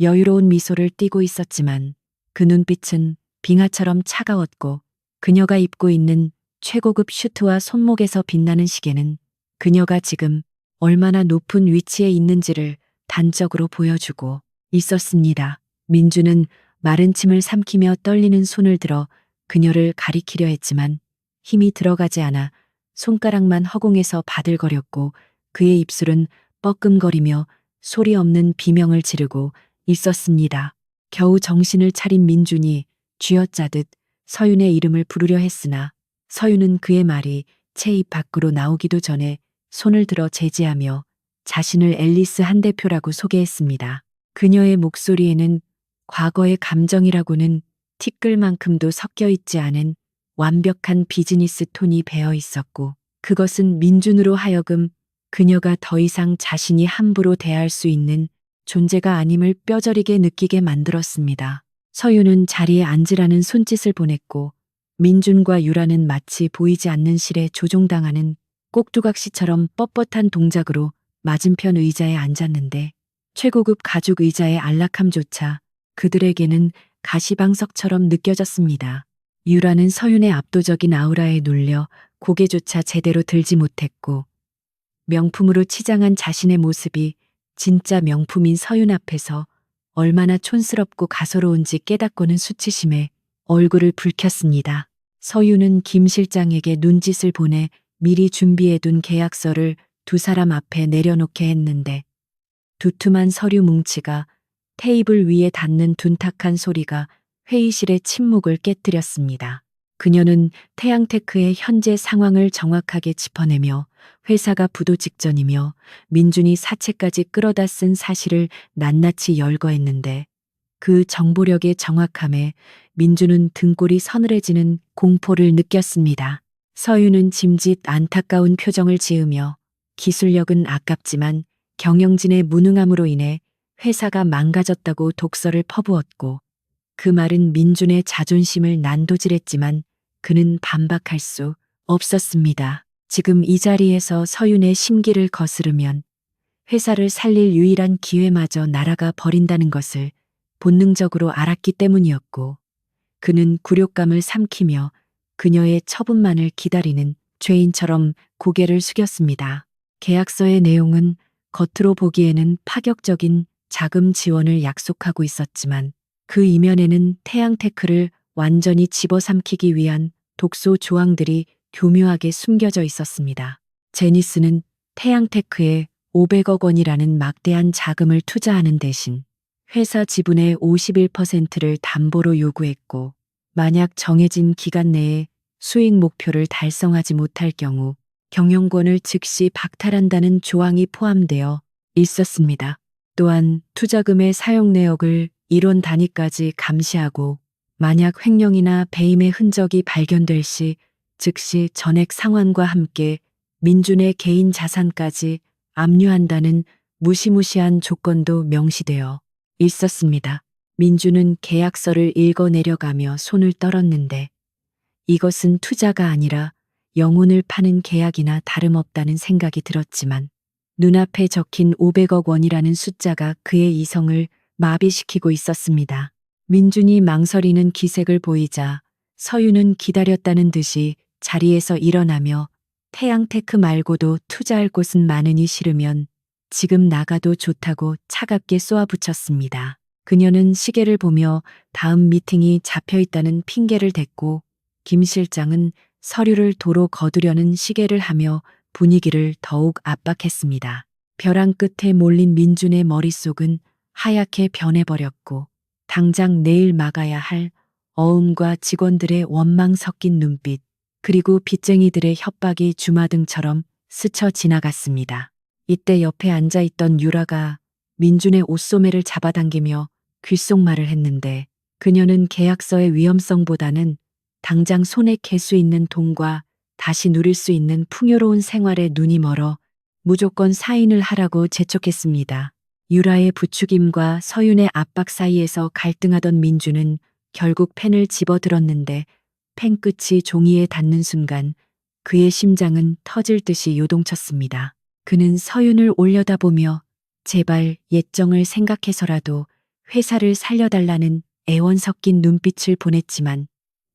여유로운 미소를 띠고 있었지만 그 눈빛은 빙하처럼 차가웠고 그녀가 입고 있는 최고급 슈트와 손목에서 빛나는 시계는 그녀가 지금 얼마나 높은 위치에 있는지를 단적으로 보여주고 있었습니다. 민주는 마른 침을 삼키며 떨리는 손을 들어 그녀를 가리키려 했지만 힘이 들어가지 않아 손가락만 허공에서 바들거렸고 그의 입술은 뻐끔거리며 소리 없는 비명을 지르고 있었습니다. 겨우 정신을 차린 민준이 쥐어짜듯 서윤의 이름을 부르려 했으나 서윤은 그의 말이 채 입 밖으로 나오기도 전에 손을 들어 제지하며 자신을 앨리스 한 대표라고 소개했습니다. 그녀의 목소리에는 과거의 감정이라고는 티끌만큼도 섞여 있지 않은 완벽한 비즈니스 톤이 배어 있었고 그것은 민준으로 하여금 그녀가 더 이상 자신이 함부로 대할 수 있는 존재가 아님을 뼈저리게 느끼게 만들었습니다. 서윤은 자리에 앉으라는 손짓을 보냈고 민준과 유라는 마치 보이지 않는 실에 조종당하는 꼭두각시처럼 뻣뻣한 동작으로 맞은편 의자에 앉았는데 최고급 가죽 의자의 안락함조차 그들에게는 가시방석처럼 느껴졌습니다. 유라는 서윤의 압도적인 아우라에 눌려 고개조차 제대로 들지 못했고 명품으로 치장한 자신의 모습이 진짜 명품인 서윤 앞에서 얼마나 촌스럽고 가소로운지 깨닫고는 수치심에 얼굴을 붉혔습니다. 서윤은 김 실장에게 눈짓을 보내 미리 준비해둔 계약서를 두 사람 앞에 내려놓게 했는데 두툼한 서류 뭉치가 테이블 위에 닿는 둔탁한 소리가 회의실의 침묵을 깨뜨렸습니다. 그녀는 태양테크의 현재 상황을 정확하게 짚어내며 회사가 부도 직전이며 민준이 사채까지 끌어다 쓴 사실을 낱낱이 열거했는데 그 정보력의 정확함에 민준은 등골이 서늘해지는 공포를 느꼈습니다. 서윤은 짐짓 안타까운 표정을 지으며 기술력은 아깝지만 경영진의 무능함으로 인해 회사가 망가졌다고 독설을 퍼부었고 그 말은 민준의 자존심을 난도질했지만 그는 반박할 수 없었습니다. 지금 이 자리에서 서윤의 심기를 거스르면 회사를 살릴 유일한 기회마저 날아가 버린다는 것을 본능적으로 알았기 때문이었고 그는 굴욕감을 삼키며 그녀의 처분만을 기다리는 죄인처럼 고개를 숙였습니다. 계약서의 내용은 겉으로 보기에는 파격적인 자금 지원을 약속하고 있었지만 그 이면에는 태양테크를 완전히 집어삼키기 위한 독소 조항들이 교묘하게 숨겨져 있었습니다. 제니스는 태양테크에 500억 원이라는 막대한 자금을 투자하는 대신 회사 지분의 51%를 담보로 요구했고 만약 정해진 기간 내에 수익 목표를 달성하지 못할 경우 경영권을 즉시 박탈한다는 조항이 포함되어 있었습니다. 또한 투자금의 사용 내역을 이론 단위까지 감시하고 만약 횡령이나 배임의 흔적이 발견될 시 즉시 전액 상환과 함께 민준의 개인 자산까지 압류한다는 무시무시한 조건도 명시되어 있었습니다. 민준은 계약서를 읽어내려가며 손을 떨었는데 이것은 투자가 아니라 영혼을 파는 계약이나 다름없다는 생각이 들었지만 눈앞에 적힌 500억 원이라는 숫자가 그의 이성을 마비시키고 있었습니다. 민준이 망설이는 기색을 보이자 서윤은 기다렸다는 듯이 자리에서 일어나며 태양테크 말고도 투자할 곳은 많으니 싫으면 지금 나가도 좋다고 차갑게 쏘아붙였습니다. 그녀는 시계를 보며 다음 미팅이 잡혀있다는 핑계를 댔고 김 실장은 서류를 도로 거두려는 시계를 하며 분위기를 더욱 압박했습니다. 벼랑 끝에 몰린 민준의 머릿속은 하얗게 변해버렸고 당장 내일 막아야 할 어음과 직원들의 원망 섞인 눈빛 그리고 빚쟁이들의 협박이 주마등처럼 스쳐 지나갔습니다. 이때 옆에 앉아있던 유라가 민준의 옷소매를 잡아당기며 귓속말을 했는데 그녀는 계약서의 위험성보다는 당장 손에 갤 수 있는 돈과 다시 누릴 수 있는 풍요로운 생활에 눈이 멀어 무조건 사인을 하라고 재촉했습니다. 유라의 부추김과 서윤의 압박 사이에서 갈등하던 민준은 결국 펜을 집어들었는데 펜 끝이 종이에 닿는 순간 그의 심장은 터질 듯이 요동쳤습니다. 그는 서윤을 올려다보며 제발 예정을 생각해서라도 회사를 살려달라는 애원 섞인 눈빛을 보냈지만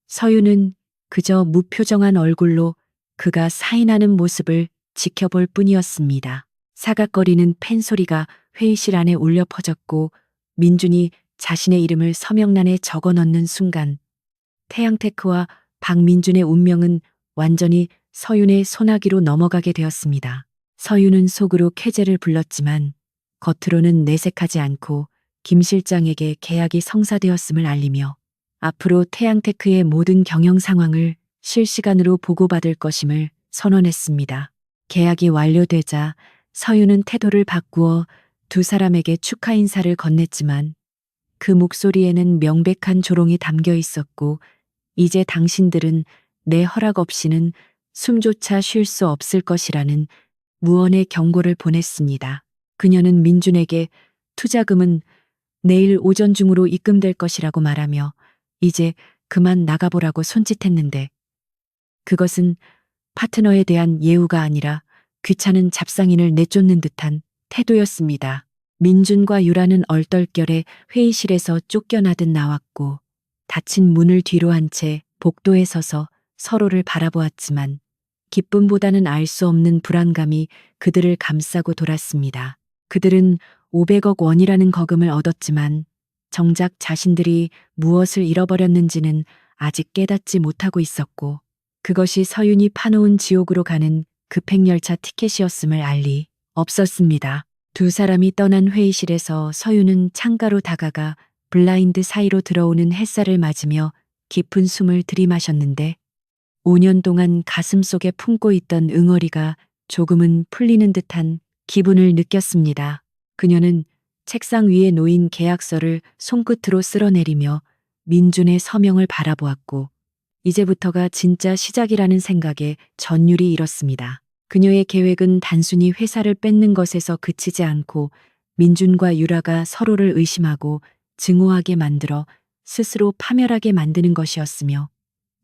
서윤은 그저 무표정한 얼굴로 그가 사인하는 모습을 지켜볼 뿐이었습니다. 사각거리는 펜 소리가 회의실 안에 울려 퍼졌고 민준이 자신의 이름을 서명란에 적어 넣는 순간 태양테크와 박민준의 운명은 완전히 서윤의 소나기로 넘어가게 되었습니다. 서윤은 속으로 쾌재를 불렀지만 겉으로는 내색하지 않고 김 실장에게 계약이 성사되었음을 알리며 앞으로 태양테크의 모든 경영 상황을 실시간으로 보고받을 것임을 선언했습니다. 계약이 완료되자 서윤은 태도를 바꾸어 두 사람에게 축하 인사를 건넸지만 그 목소리에는 명백한 조롱이 담겨 있었고, 이제 당신들은 내 허락 없이는 숨조차 쉴 수 없을 것이라는 무언의 경고를 보냈습니다. 그녀는 민준에게 투자금은 내일 오전 중으로 입금될 것이라고 말하며 이제 그만 나가보라고 손짓했는데, 그것은 파트너에 대한 예우가 아니라 귀찮은 잡상인을 내쫓는 듯한 태도였습니다. 민준과 유라는 얼떨결에 회의실에서 쫓겨나듯 나왔고 닫힌 문을 뒤로 한 채 복도에 서서 서로를 바라보았지만 기쁨보다는 알 수 없는 불안감이 그들을 감싸고 돌았습니다. 그들은 500억 원이라는 거금을 얻었지만 정작 자신들이 무엇을 잃어버렸는지는 아직 깨닫지 못하고 있었고, 그것이 서윤이 파놓은 지옥으로 가는 급행열차 티켓이었음을 알 리 없었습니다. 두 사람이 떠난 회의실에서 서윤은 창가로 다가가 블라인드 사이로 들어오는 햇살을 맞으며 깊은 숨을 들이마셨는데 5년 동안 가슴속에 품고 있던 응어리가 조금은 풀리는 듯한 기분을 느꼈습니다. 그녀는 책상 위에 놓인 계약서를 손끝으로 쓸어내리며 민준의 서명을 바라보았고, 이제부터가 진짜 시작이라는 생각에 전율이 일었습니다. 그녀의 계획은 단순히 회사를 뺏는 것에서 그치지 않고 민준과 유라가 서로를 의심하고 증오하게 만들어 스스로 파멸하게 만드는 것이었으며,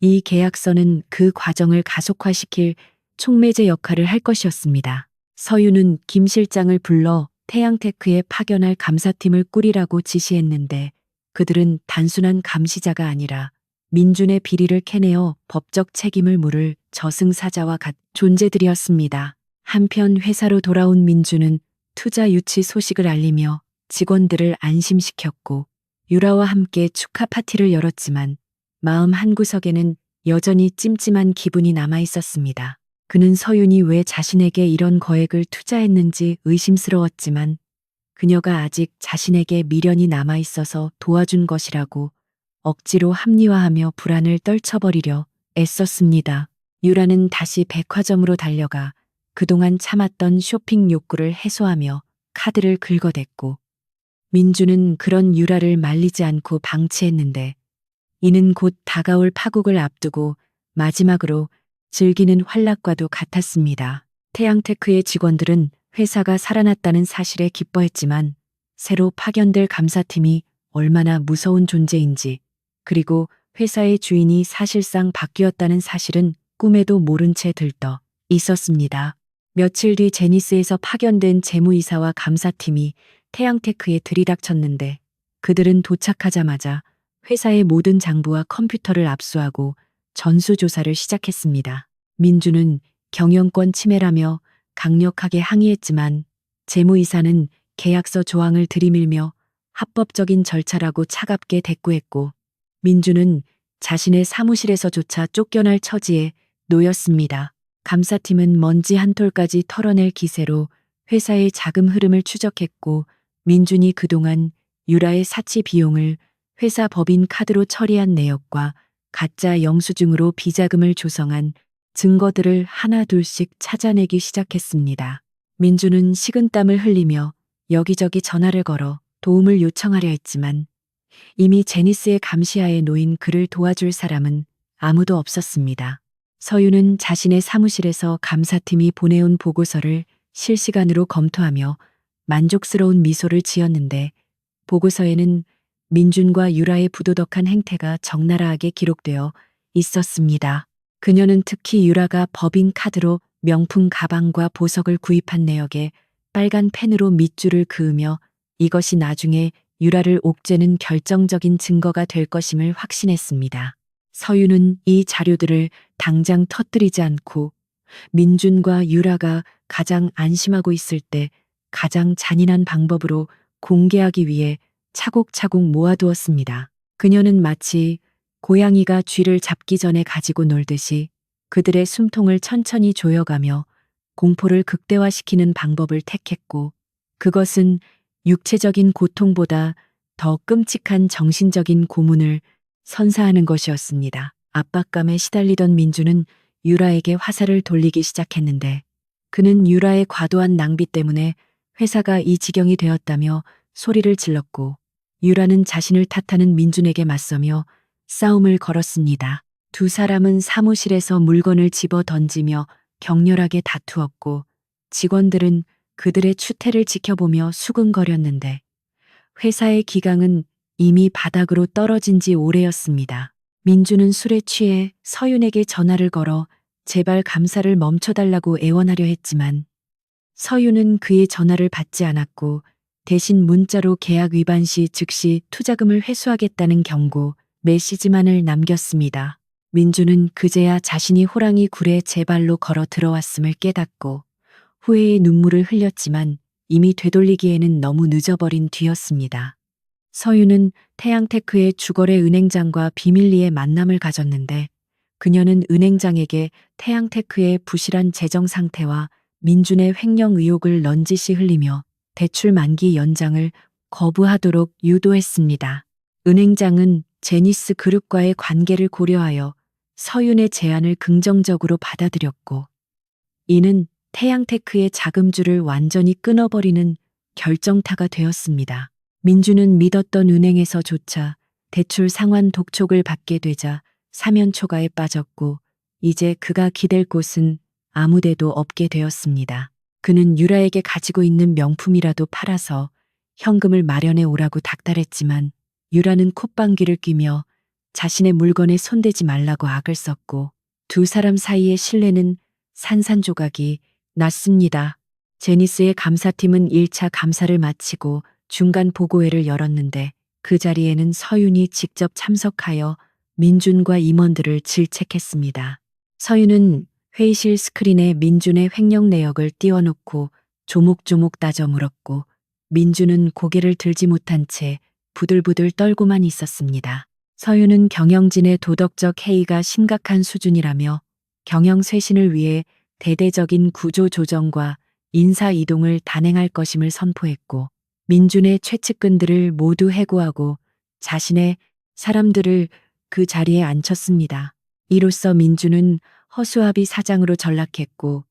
이 계약서는 그 과정을 가속화시킬 촉매제 역할을 할 것이었습니다. 서윤은 김 실장을 불러 태양테크에 파견할 감사팀을 꾸리라고 지시했는데 그들은 단순한 감시자가 아니라 민준의 비리를 캐내어 법적 책임을 물을 저승사자와 같은 존재들이었습니다. 한편 회사로 돌아온 민준은 투자 유치 소식을 알리며 직원들을 안심시켰고 유라와 함께 축하 파티를 열었지만 마음 한구석에는 여전히 찜찜한 기분이 남아 있었습니다. 그는 서윤이 왜 자신에게 이런 거액을 투자했는지 의심스러웠지만 그녀가 아직 자신에게 미련이 남아 있어서 도와준 것이라고 억지로 합리화하며 불안을 떨쳐버리려 애썼습니다. 유라는 다시 백화점으로 달려가 그동안 참았던 쇼핑 욕구를 해소하며 카드를 긁어댔고, 민주는 그런 유라를 말리지 않고 방치했는데 이는 곧 다가올 파국을 앞두고 마지막으로 즐기는 환락과도 같았습니다. 태양테크의 직원들은 회사가 살아났다는 사실에 기뻐했지만 새로 파견될 감사팀이 얼마나 무서운 존재인지, 그리고 회사의 주인이 사실상 바뀌었다는 사실은 꿈에도 모른 채 들떠 있었습니다. 며칠 뒤 제니스에서 파견된 재무이사와 감사팀이 태양테크에 들이닥쳤는데 그들은 도착하자마자 회사의 모든 장부와 컴퓨터를 압수하고 전수조사를 시작했습니다. 민주는 경영권 침해라며 강력하게 항의했지만 재무이사는 계약서 조항을 들이밀며 합법적인 절차라고 차갑게 대꾸했고, 민주는 자신의 사무실에서조차 쫓겨날 처지에 놓였습니다. 감사팀은 먼지 한 톨까지 털어낼 기세로 회사의 자금 흐름을 추적했고, 민준이 그동안 유라의 사치 비용을 회사 법인 카드로 처리한 내역과 가짜 영수증으로 비자금을 조성한 증거들을 하나둘씩 찾아내기 시작했습니다. 민주는 식은땀을 흘리며 여기저기 전화를 걸어 도움을 요청하려 했지만 이미 제니스의 감시하에 놓인 그를 도와줄 사람은 아무도 없었습니다. 서윤은 자신의 사무실에서 감사팀이 보내온 보고서를 실시간으로 검토하며 만족스러운 미소를 지었는데, 보고서에는 민준과 유라의 부도덕한 행태가 적나라하게 기록되어 있었습니다. 그녀는 특히 유라가 법인 카드로 명품 가방과 보석을 구입한 내역에 빨간 펜으로 밑줄을 그으며 이것이 나중에 유라를 옥죄는 결정적인 증거가 될 것임을 확신했습니다. 서윤은 이 자료들을 당장 터뜨리지 않고 민준과 유라가 가장 안심하고 있을 때 가장 잔인한 방법으로 공개하기 위해 차곡차곡 모아두었습니다. 그녀는 마치 고양이가 쥐를 잡기 전에 가지고 놀듯이 그들의 숨통을 천천히 조여가며 공포를 극대화시키는 방법을 택했고, 그것은 육체적인 고통보다 더 끔찍한 정신적인 고문을 선사하는 것이었습니다. 압박감에 시달리던 민주는 유라에게 화살을 돌리기 시작했는데, 그는 유라의 과도한 낭비 때문에 회사가 이 지경이 되었다며 소리를 질렀고, 유라는 자신을 탓하는 민준에게 맞서며 싸움을 걸었습니다. 두 사람은 사무실에서 물건을 집어 던지며 격렬하게 다투었고, 직원들은 그들의 추태를 지켜보며 수근거렸는데, 회사의 기강은 이미 바닥으로 떨어진 지 오래였습니다. 민주는 술에 취해 서윤에게 전화를 걸어 제발 감사를 멈춰달라고 애원하려 했지만, 서윤은 그의 전화를 받지 않았고, 대신 문자로 계약 위반 시 즉시 투자금을 회수하겠다는 경고 메시지만을 남겼습니다. 민주는 그제야 자신이 호랑이 굴에 제 발로 걸어 들어왔음을 깨닫고 후회의 눈물을 흘렸지만 이미 되돌리기에는 너무 늦어버린 뒤였습니다. 서윤은 태양테크의 주거래 은행장과 비밀리에 만남을 가졌는데, 그녀는 은행장에게 태양테크의 부실한 재정 상태와 민준의 횡령 의혹을 넌지시 흘리며 대출 만기 연장을 거부하도록 유도했습니다. 은행장은 제니스 그룹과의 관계를 고려하여 서윤의 제안을 긍정적으로 받아들였고, 이는 태양테크의 자금줄을 완전히 끊어버리는 결정타가 되었습니다. 민주는 믿었던 은행에서조차 대출 상환 독촉을 받게 되자 사면초가에 빠졌고, 이제 그가 기댈 곳은 아무데도 없게 되었습니다. 그는 유라에게 가지고 있는 명품이라도 팔아서 현금을 마련해 오라고 닥달했지만, 유라는 콧방귀를 뀌며 자신의 물건에 손대지 말라고 악을 썼고, 두 사람 사이의 신뢰는 산산조각이 났습니다. 제니스의 감사팀은 1차 감사를 마치고 중간 보고회를 열었는데, 그 자리에는 서윤이 직접 참석하여 민준과 임원들을 질책했습니다. 서윤은 회의실 스크린에 민준의 횡령 내역을 띄워놓고 조목조목 따져 물었고, 민준은 고개를 들지 못한 채 부들부들 떨고만 있었습니다. 서윤은 경영진의 도덕적 해이가 심각한 수준이라며 경영 쇄신을 위해 대대적인 구조 조정과 인사 이동을 단행할 것임을 선포했고, 민준의 최측근들을 모두 해고하고 자신의 사람들을 그 자리에 앉혔습니다. 이로써 민준은 허수아비 사장으로 전락했고,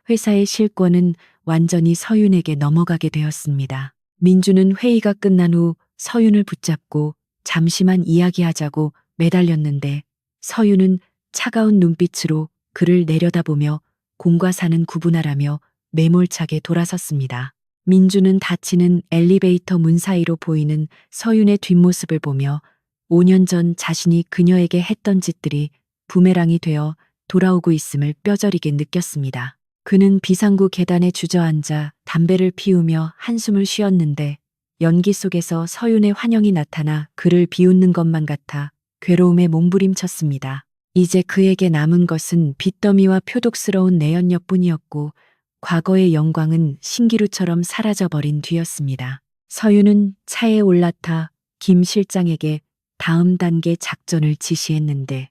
회사의 실권은 완전히 서윤에게 넘어가게 되었습니다. 민준은 회의가 끝난 후 서윤을 붙잡고 잠시만 이야기하자고 매달렸는데, 서윤은 차가운 눈빛으로 그를 내려다보며 공과 사는 구분하라며 매몰차게 돌아섰습니다. 민준은 닫히는 엘리베이터 문 사이로 보이는 서윤의 뒷모습을 보며 5년 전 자신이 그녀에게 했던 짓들이 부메랑이 되어 돌아오고 있음을 뼈저리게 느꼈습니다. 그는 비상구 계단에 주저앉아 담배를 피우며 한숨을 쉬었는데, 연기 속에서 서윤의 환영이 나타나 그를 비웃는 것만 같아 괴로움에 몸부림쳤습니다. 이제 그에게 남은 것은 빚더미와 표독스러운 내연녀뿐이었고, 과거의 영광은 신기루처럼 사라져버린 뒤였습니다. 서윤은 차에 올라타 김 실장에게 다음 단계 작전을 지시했는데,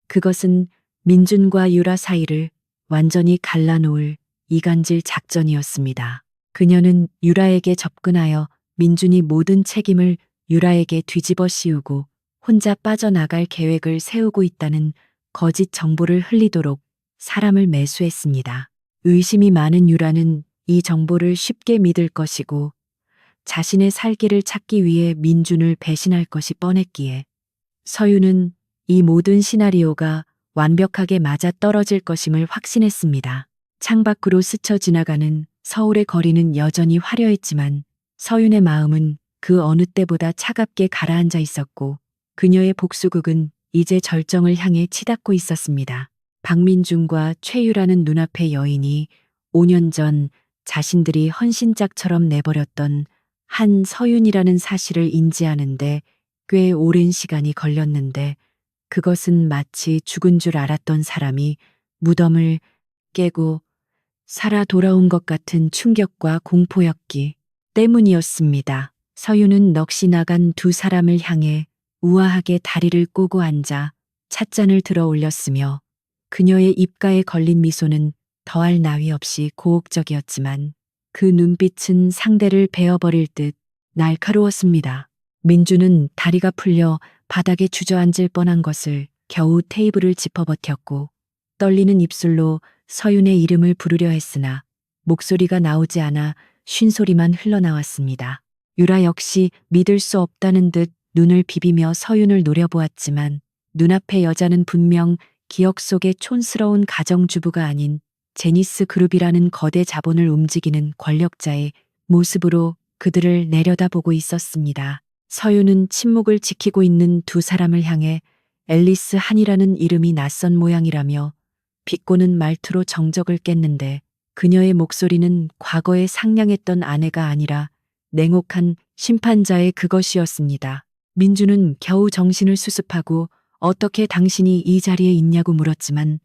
그것은 민준과 유라 사이를 완전히 갈라놓을 이간질 작전이었습니다. 그녀는 유라에게 접근하여 민준이 모든 책임을 유라에게 뒤집어 씌우고 혼자 빠져나갈 계획을 세우고 있다는 거짓 정보를 흘리도록 사람을 매수했습니다. 의심이 많은 유라는 이 정보를 쉽게 믿을 것이고, 자신의 살 길을 찾기 위해 민준을 배신할 것이 뻔했기에, 서윤은 이 모든 시나리오가 완벽하게 맞아떨어질 것임을 확신했습니다. 창밖으로 스쳐 지나가는 서울의 거리는 여전히 화려했지만, 서윤의 마음은 그 어느 때보다 차갑게 가라앉아 있었고, 그녀의 복수극은 이제 절정을 향해 치닫고 있었습니다. 박민준과 최유라는 눈앞의 여인이 5년 전 자신들이 헌신짝처럼 내버렸던 한 서윤이라는 사실을 인지하는데 꽤 오랜 시간이 걸렸는데, 그것은 마치 죽은 줄 알았던 사람이 무덤을 깨고 살아 돌아온 것 같은 충격과 공포였기 때문이었습니다. 서윤은 넋이 나간 두 사람을 향해 우아하게 다리를 꼬고 앉아 찻잔을 들어 올렸으며 그녀의 입가에 걸린 미소는 더할 나위 없이 고혹적이었지만 그 눈빛은 상대를 베어버릴 듯 날카로웠습니다. 민주는 다리가 풀려 바닥에 주저앉을 뻔한 것을 겨우 테이블을 짚어버텼고 떨리는 입술로 서윤의 이름을 부르려 했으나 목소리가 나오지 않아 쉰소리만 흘러나왔습니다. 유라 역시 믿을 수 없다는 듯 눈을 비비며 서윤을 노려보았지만 눈앞의 여자는 분명 기억 속의 촌스러운 가정주부가 아닌 제니스 그룹이라는 거대 자본을 움직이는 권력자의 모습으로 그들을 내려다보고 있었습니다. 서윤은 침묵을 지키고 있는 두 사람을 향해 앨리스 한이라는 이름이 낯선 모양이라며 비꼬는 말투로 정적을 깼는데 그녀의 목소리는 과거에 상냥했던 아내가 아니라 냉혹한 심판자의 그것이었습니다. 민주는 겨우 정신을 수습하고 어떻게 당신이 이 자리에 있냐고 물었지만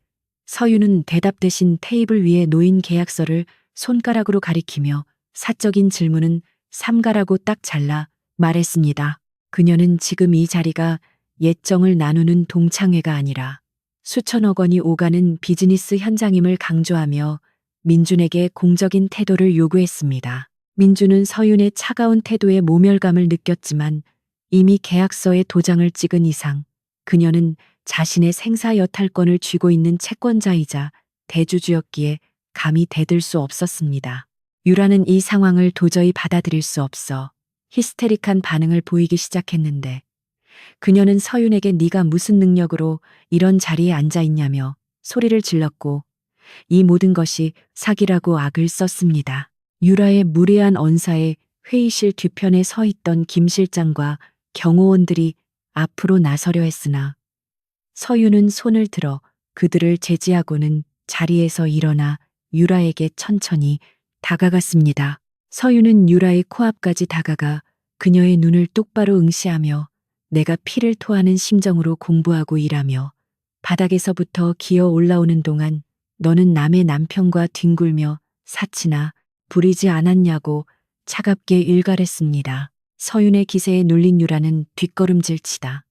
서윤은 대답 대신 테이블 위에 놓인 계약서를 손가락으로 가리키며 사적인 질문은 삼가라고 딱 잘라 말했습니다. 그녀는 지금 이 자리가 옛정을 나누는 동창회가 아니라 수천억 원이 오가는 비즈니스 현장임을 강조하며 민준에게 공적인 태도를 요구했습니다. 민준은 서윤의 차가운 태도에 모멸감을 느꼈지만 이미 계약서에 도장을 찍은 이상 그녀는 자신의 생사 여탈권을 쥐고 있는 채권자이자 대주주였기에 감히 대들 수 없었습니다. 유라는 이 상황을 도저히 받아들일 수 없어 히스테릭한 반응을 보이기 시작했는데 그녀는 서윤에게 네가 무슨 능력으로 이런 자리에 앉아 있냐며 소리를 질렀고 이 모든 것이 사기라고 악을 썼습니다. 유라의 무례한 언사에 회의실 뒤편에 서 있던 김 실장과 경호원들이 앞으로 나서려 했으나 서윤은 손을 들어 그들을 제지하고는 자리에서 일어나 유라에게 천천히 다가갔습니다. 서윤은 유라의 코앞까지 다가가 그녀의 눈을 똑바로 응시하며 내가 피를 토하는 심정으로 공부하고 일하며 바닥에서부터 기어 올라오는 동안 너는 남의 남편과 뒹굴며 사치나 부리지 않았냐고 차갑게 일갈했습니다. 서윤의 기세에 눌린 유라는 뒷걸음질치다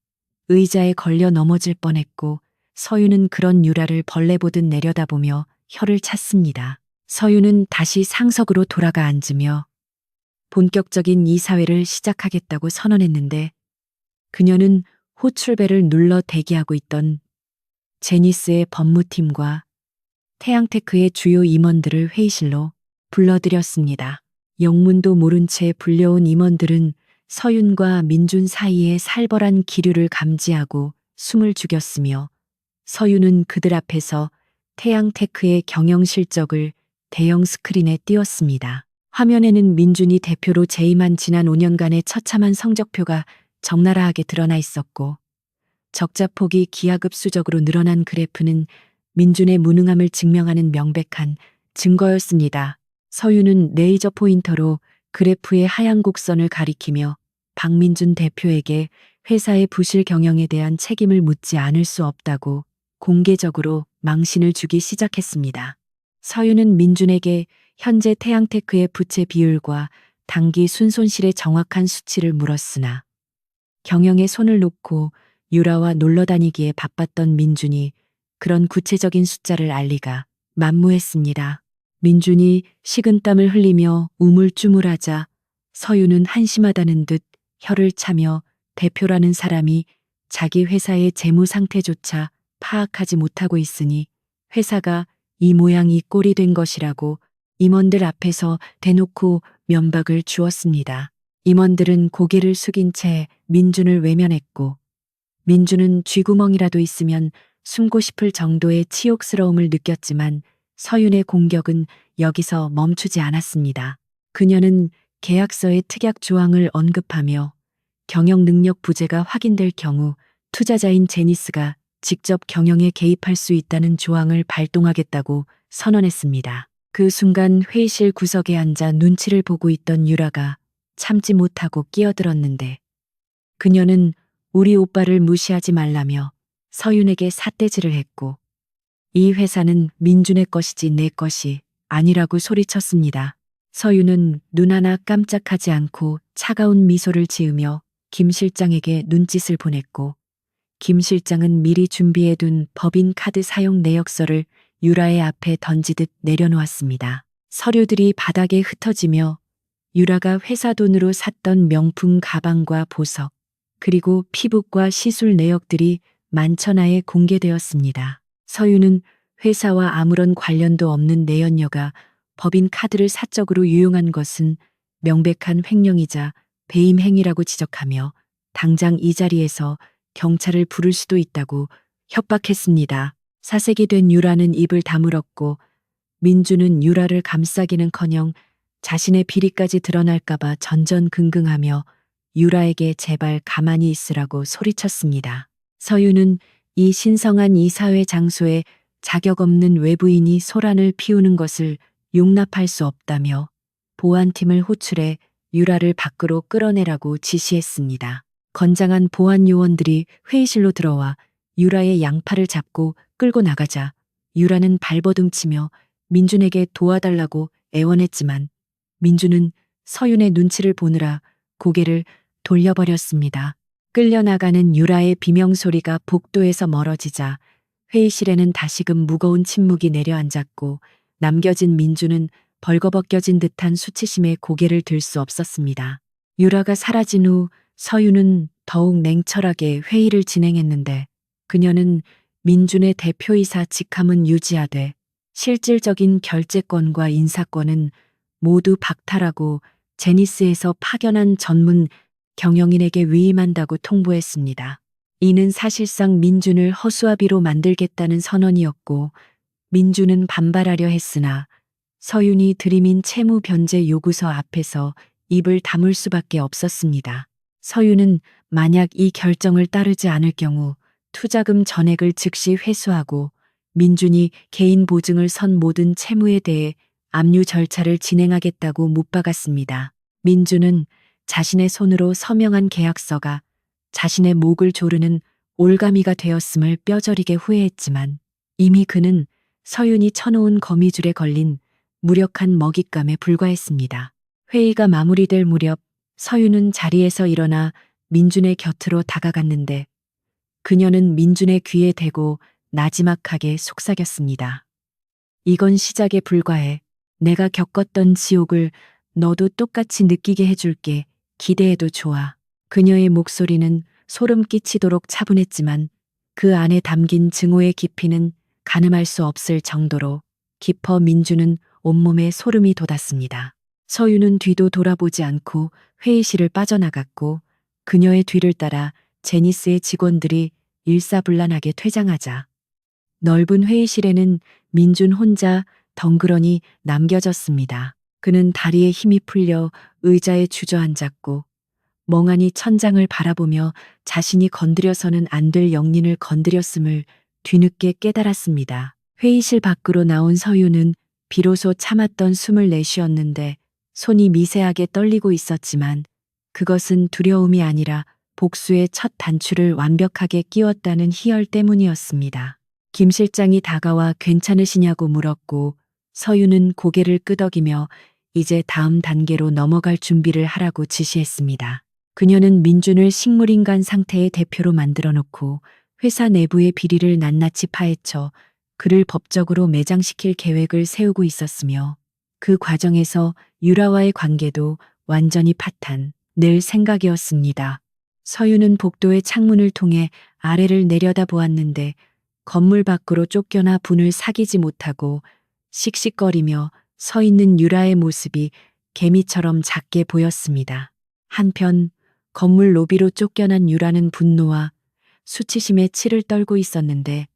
의자에 걸려 넘어질 뻔했고 서윤은 그런 유라를 벌레 보듯 내려다보며 혀를 찼습니다. 서윤은 다시 상석으로 돌아가 앉으며 본격적인 이사회를 시작하겠다고 선언했는데 그녀는 호출벨을 눌러 대기하고 있던 제니스의 법무팀과 태양테크의 주요 임원들을 회의실로 불러들였습니다. 영문도 모른 채 불려온 임원들은 서윤과 민준 사이에 살벌한 기류를 감지하고 숨을 죽였으며 서윤은 그들 앞에서 태양테크의 경영 실적을 대형 스크린에 띄웠습니다. 화면에는 민준이 대표로 재임한 지난 5년간의 처참한 성적표가 적나라하게 드러나 있었고 적자폭이 기하급수적으로 늘어난 그래프는 민준의 무능함을 증명하는 명백한 증거였습니다. 서윤은 레이저 포인터로 그래프의 하얀 곡선을 가리키며 박민준 대표에게 회사의 부실 경영에 대한 책임을 묻지 않을 수 없다고 공개적으로 망신을 주기 시작했습니다. 서윤은 민준에게 현재 태양테크의 부채 비율과 당기 순손실의 정확한 수치를 물었으나 경영에 손을 놓고 유라와 놀러 다니기에 바빴던 민준이 그런 구체적인 숫자를 알 리가 만무했습니다. 민준이 식은땀을 흘리며 우물쭈물하자 서윤은 한심하다는 듯 혀를 차며 대표라는 사람이 자기 회사의 재무 상태조차 파악하지 못하고 있으니 회사가 이 모양 이 꼴이 된 것이라고 임원들 앞에서 대놓고 면박을 주었습니다. 임원들은 고개를 숙인 채 민준을 외면했고 민준은 쥐구멍이라도 있으면 숨고 싶을 정도의 치욕스러움을 느꼈지만 서윤의 공격은 여기서 멈추지 않았습니다. 그녀는 계약서의 특약 조항을 언급하며 경영 능력 부재가 확인될 경우 투자자인 제니스가 직접 경영에 개입할 수 있다는 조항을 발동하겠다고 선언했습니다. 그 순간 회의실 구석에 앉아 눈치를 보고 있던 유라가 참지 못하고 끼어들었는데 그녀는 우리 오빠를 무시하지 말라며 서윤에게 삿대질을 했고 이 회사는 민준의 것이지 내 것이 아니라고 소리쳤습니다. 서윤은 눈 하나 깜짝하지 않고 차가운 미소를 지으며 김 실장에게 눈짓을 보냈고 김 실장은 미리 준비해둔 법인 카드 사용 내역서를 유라의 앞에 던지듯 내려놓았습니다. 서류들이 바닥에 흩어지며 유라가 회사 돈으로 샀던 명품 가방과 보석, 그리고 피부과 시술 내역들이 만천하에 공개되었습니다. 서유는 회사와 아무런 관련도 없는 내연녀가 법인 카드를 사적으로 유용한 것은 명백한 횡령이자 배임 행위라고 지적하며 당장 이 자리에서 경찰을 부를 수도 있다고 협박했습니다. 사색이 된 유라는 입을 다물었고 민주는 유라를 감싸기는커녕 자신의 비리까지 드러날까봐 전전긍긍하며 유라에게 제발 가만히 있으라고 소리쳤습니다. 서유는 이 신성한 이사회 장소에 자격 없는 외부인이 소란을 피우는 것을 용납할 수 없다며 보안팀을 호출해 유라를 밖으로 끌어내라고 지시했습니다. 건장한 보안 요원들이 회의실로 들어와 유라의 양팔을 잡고 끌고 나가자 유라는 발버둥치며 민준에게 도와달라고 애원했지만 민준은 서윤의 눈치를 보느라 고개를 돌려버렸습니다. 끌려나가는 유라의 비명소리가 복도에서 멀어지자 회의실에는 다시금 무거운 침묵이 내려앉았고 남겨진 민준은 벌거벗겨진 듯한 수치심에 고개를 들 수 없었습니다. 유라가 사라진 후 서윤은 더욱 냉철하게 회의를 진행했는데 그녀는 민준의 대표이사 직함은 유지하되 실질적인 결재권과 인사권은 모두 박탈하고 제니스에서 파견한 전문 경영인에게 위임한다고 통보했습니다. 이는 사실상 민준을 허수아비로 만들겠다는 선언이었고 민준은 반발하려 했으나 서윤이 들이민 채무 변제 요구서 앞에서 입을 다물 수밖에 없었습니다. 서윤은 만약 이 결정을 따르지 않을 경우 투자금 전액을 즉시 회수하고 민준이 개인 보증을 선 모든 채무에 대해 압류 절차를 진행하겠다고 못 박았습니다. 민준은 자신의 손으로 서명한 계약서가 자신의 목을 조르는 올가미가 되었음을 뼈저리게 후회했지만 이미 그는 서윤이 쳐놓은 거미줄에 걸린 무력한 먹잇감에 불과했습니다. 회의가 마무리될 무렵 서윤은 자리에서 일어나 민준의 곁으로 다가갔는데 그녀는 민준의 귀에 대고 나지막하게 속삭였습니다. 이건 시작에 불과해. 내가 겪었던 지옥을 너도 똑같이 느끼게 해줄게. 기대해도 좋아. 그녀의 목소리는 소름 끼치도록 차분했지만 그 안에 담긴 증오의 깊이는 가늠할 수 없을 정도로 깊어 민준은 온몸에 소름이 돋았습니다. 서윤은 뒤도 돌아보지 않고 회의실을 빠져나갔고 그녀의 뒤를 따라 제니스의 직원들이 일사불란하게 퇴장하자 넓은 회의실에는 민준 혼자 덩그러니 남겨졌습니다. 그는 다리에 힘이 풀려 의자에 주저앉았고 멍하니 천장을 바라보며 자신이 건드려서는 안 될 영린을 건드렸음을 뒤늦게 깨달았습니다. 회의실 밖으로 나온 서윤은 비로소 참았던 숨을 내쉬었는데 손이 미세하게 떨리고 있었지만 그것은 두려움이 아니라 복수의 첫 단추를 완벽하게 끼웠다는 희열 때문이었습니다. 김 실장이 다가와 괜찮으시냐고 물었고 서윤은 고개를 끄덕이며 이제 다음 단계로 넘어갈 준비를 하라고 지시했습니다. 그녀는 민준을 식물인간 상태의 대표로 만들어 놓고 회사 내부의 비리를 낱낱이 파헤쳐 그를 법적으로 매장시킬 계획을 세우고 있었으며 그 과정에서 유라와의 관계도 완전히 파탄낼 생각이었습니다. 서윤은 복도의 창문을 통해 아래를 내려다 보았는데 건물 밖으로 쫓겨나 분을 사귀지 못하고 씩씩거리며 서 있는 유라의 모습이 개미처럼 작게 보였습니다. 한편 건물 로비로 쫓겨난 유라는 분노와 수치심에 치를 떨고 있었는데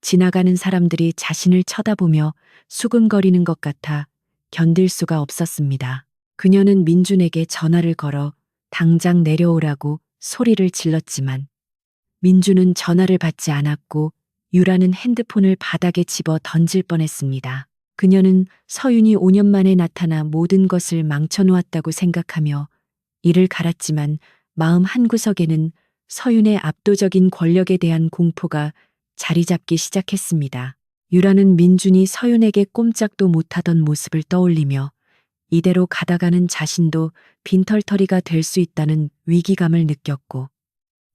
지나가는 사람들이 자신을 쳐다보며 수근거리는 것 같아 견딜 수가 없었습니다. 그녀는 민준에게 전화를 걸어 당장 내려오라고 소리를 질렀지만 민준은 전화를 받지 않았고 유라는 핸드폰을 바닥에 집어 던질 뻔했습니다. 그녀는 서윤이 5년 만에 나타나 모든 것을 망쳐놓았다고 생각하며 이를 갈았지만 마음 한구석에는 서윤의 압도적인 권력에 대한 공포가 자리 잡기 시작했습니다. 유라는 민준이 서윤에게 꼼짝도 못하던 모습을 떠올리며 이대로 가다가는 자신도 빈털터리가 될 수 있다는 위기감을 느꼈고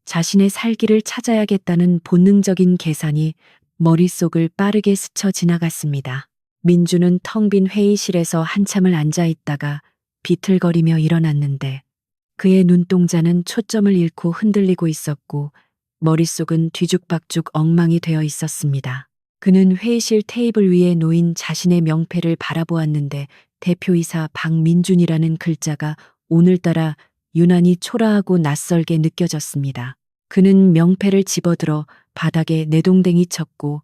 자신의 살기를 찾아야겠다는 본능적인 계산이 머릿속을 빠르게 스쳐 지나갔습니다. 민주는 텅 빈 회의실에서 한참을 앉아 있다가 비틀거리며 일어났는데 그의 눈동자는 초점을 잃고 흔들리고 있었고 머릿속은 뒤죽박죽 엉망이 되어 있었습니다. 그는 회의실 테이블 위에 놓인 자신의 명패를 바라보았는데 대표이사 박민준이라는 글자가 오늘따라 유난히 초라하고 낯설게 느껴졌습니다. 그는 명패를 집어들어 바닥에 내동댕이 쳤고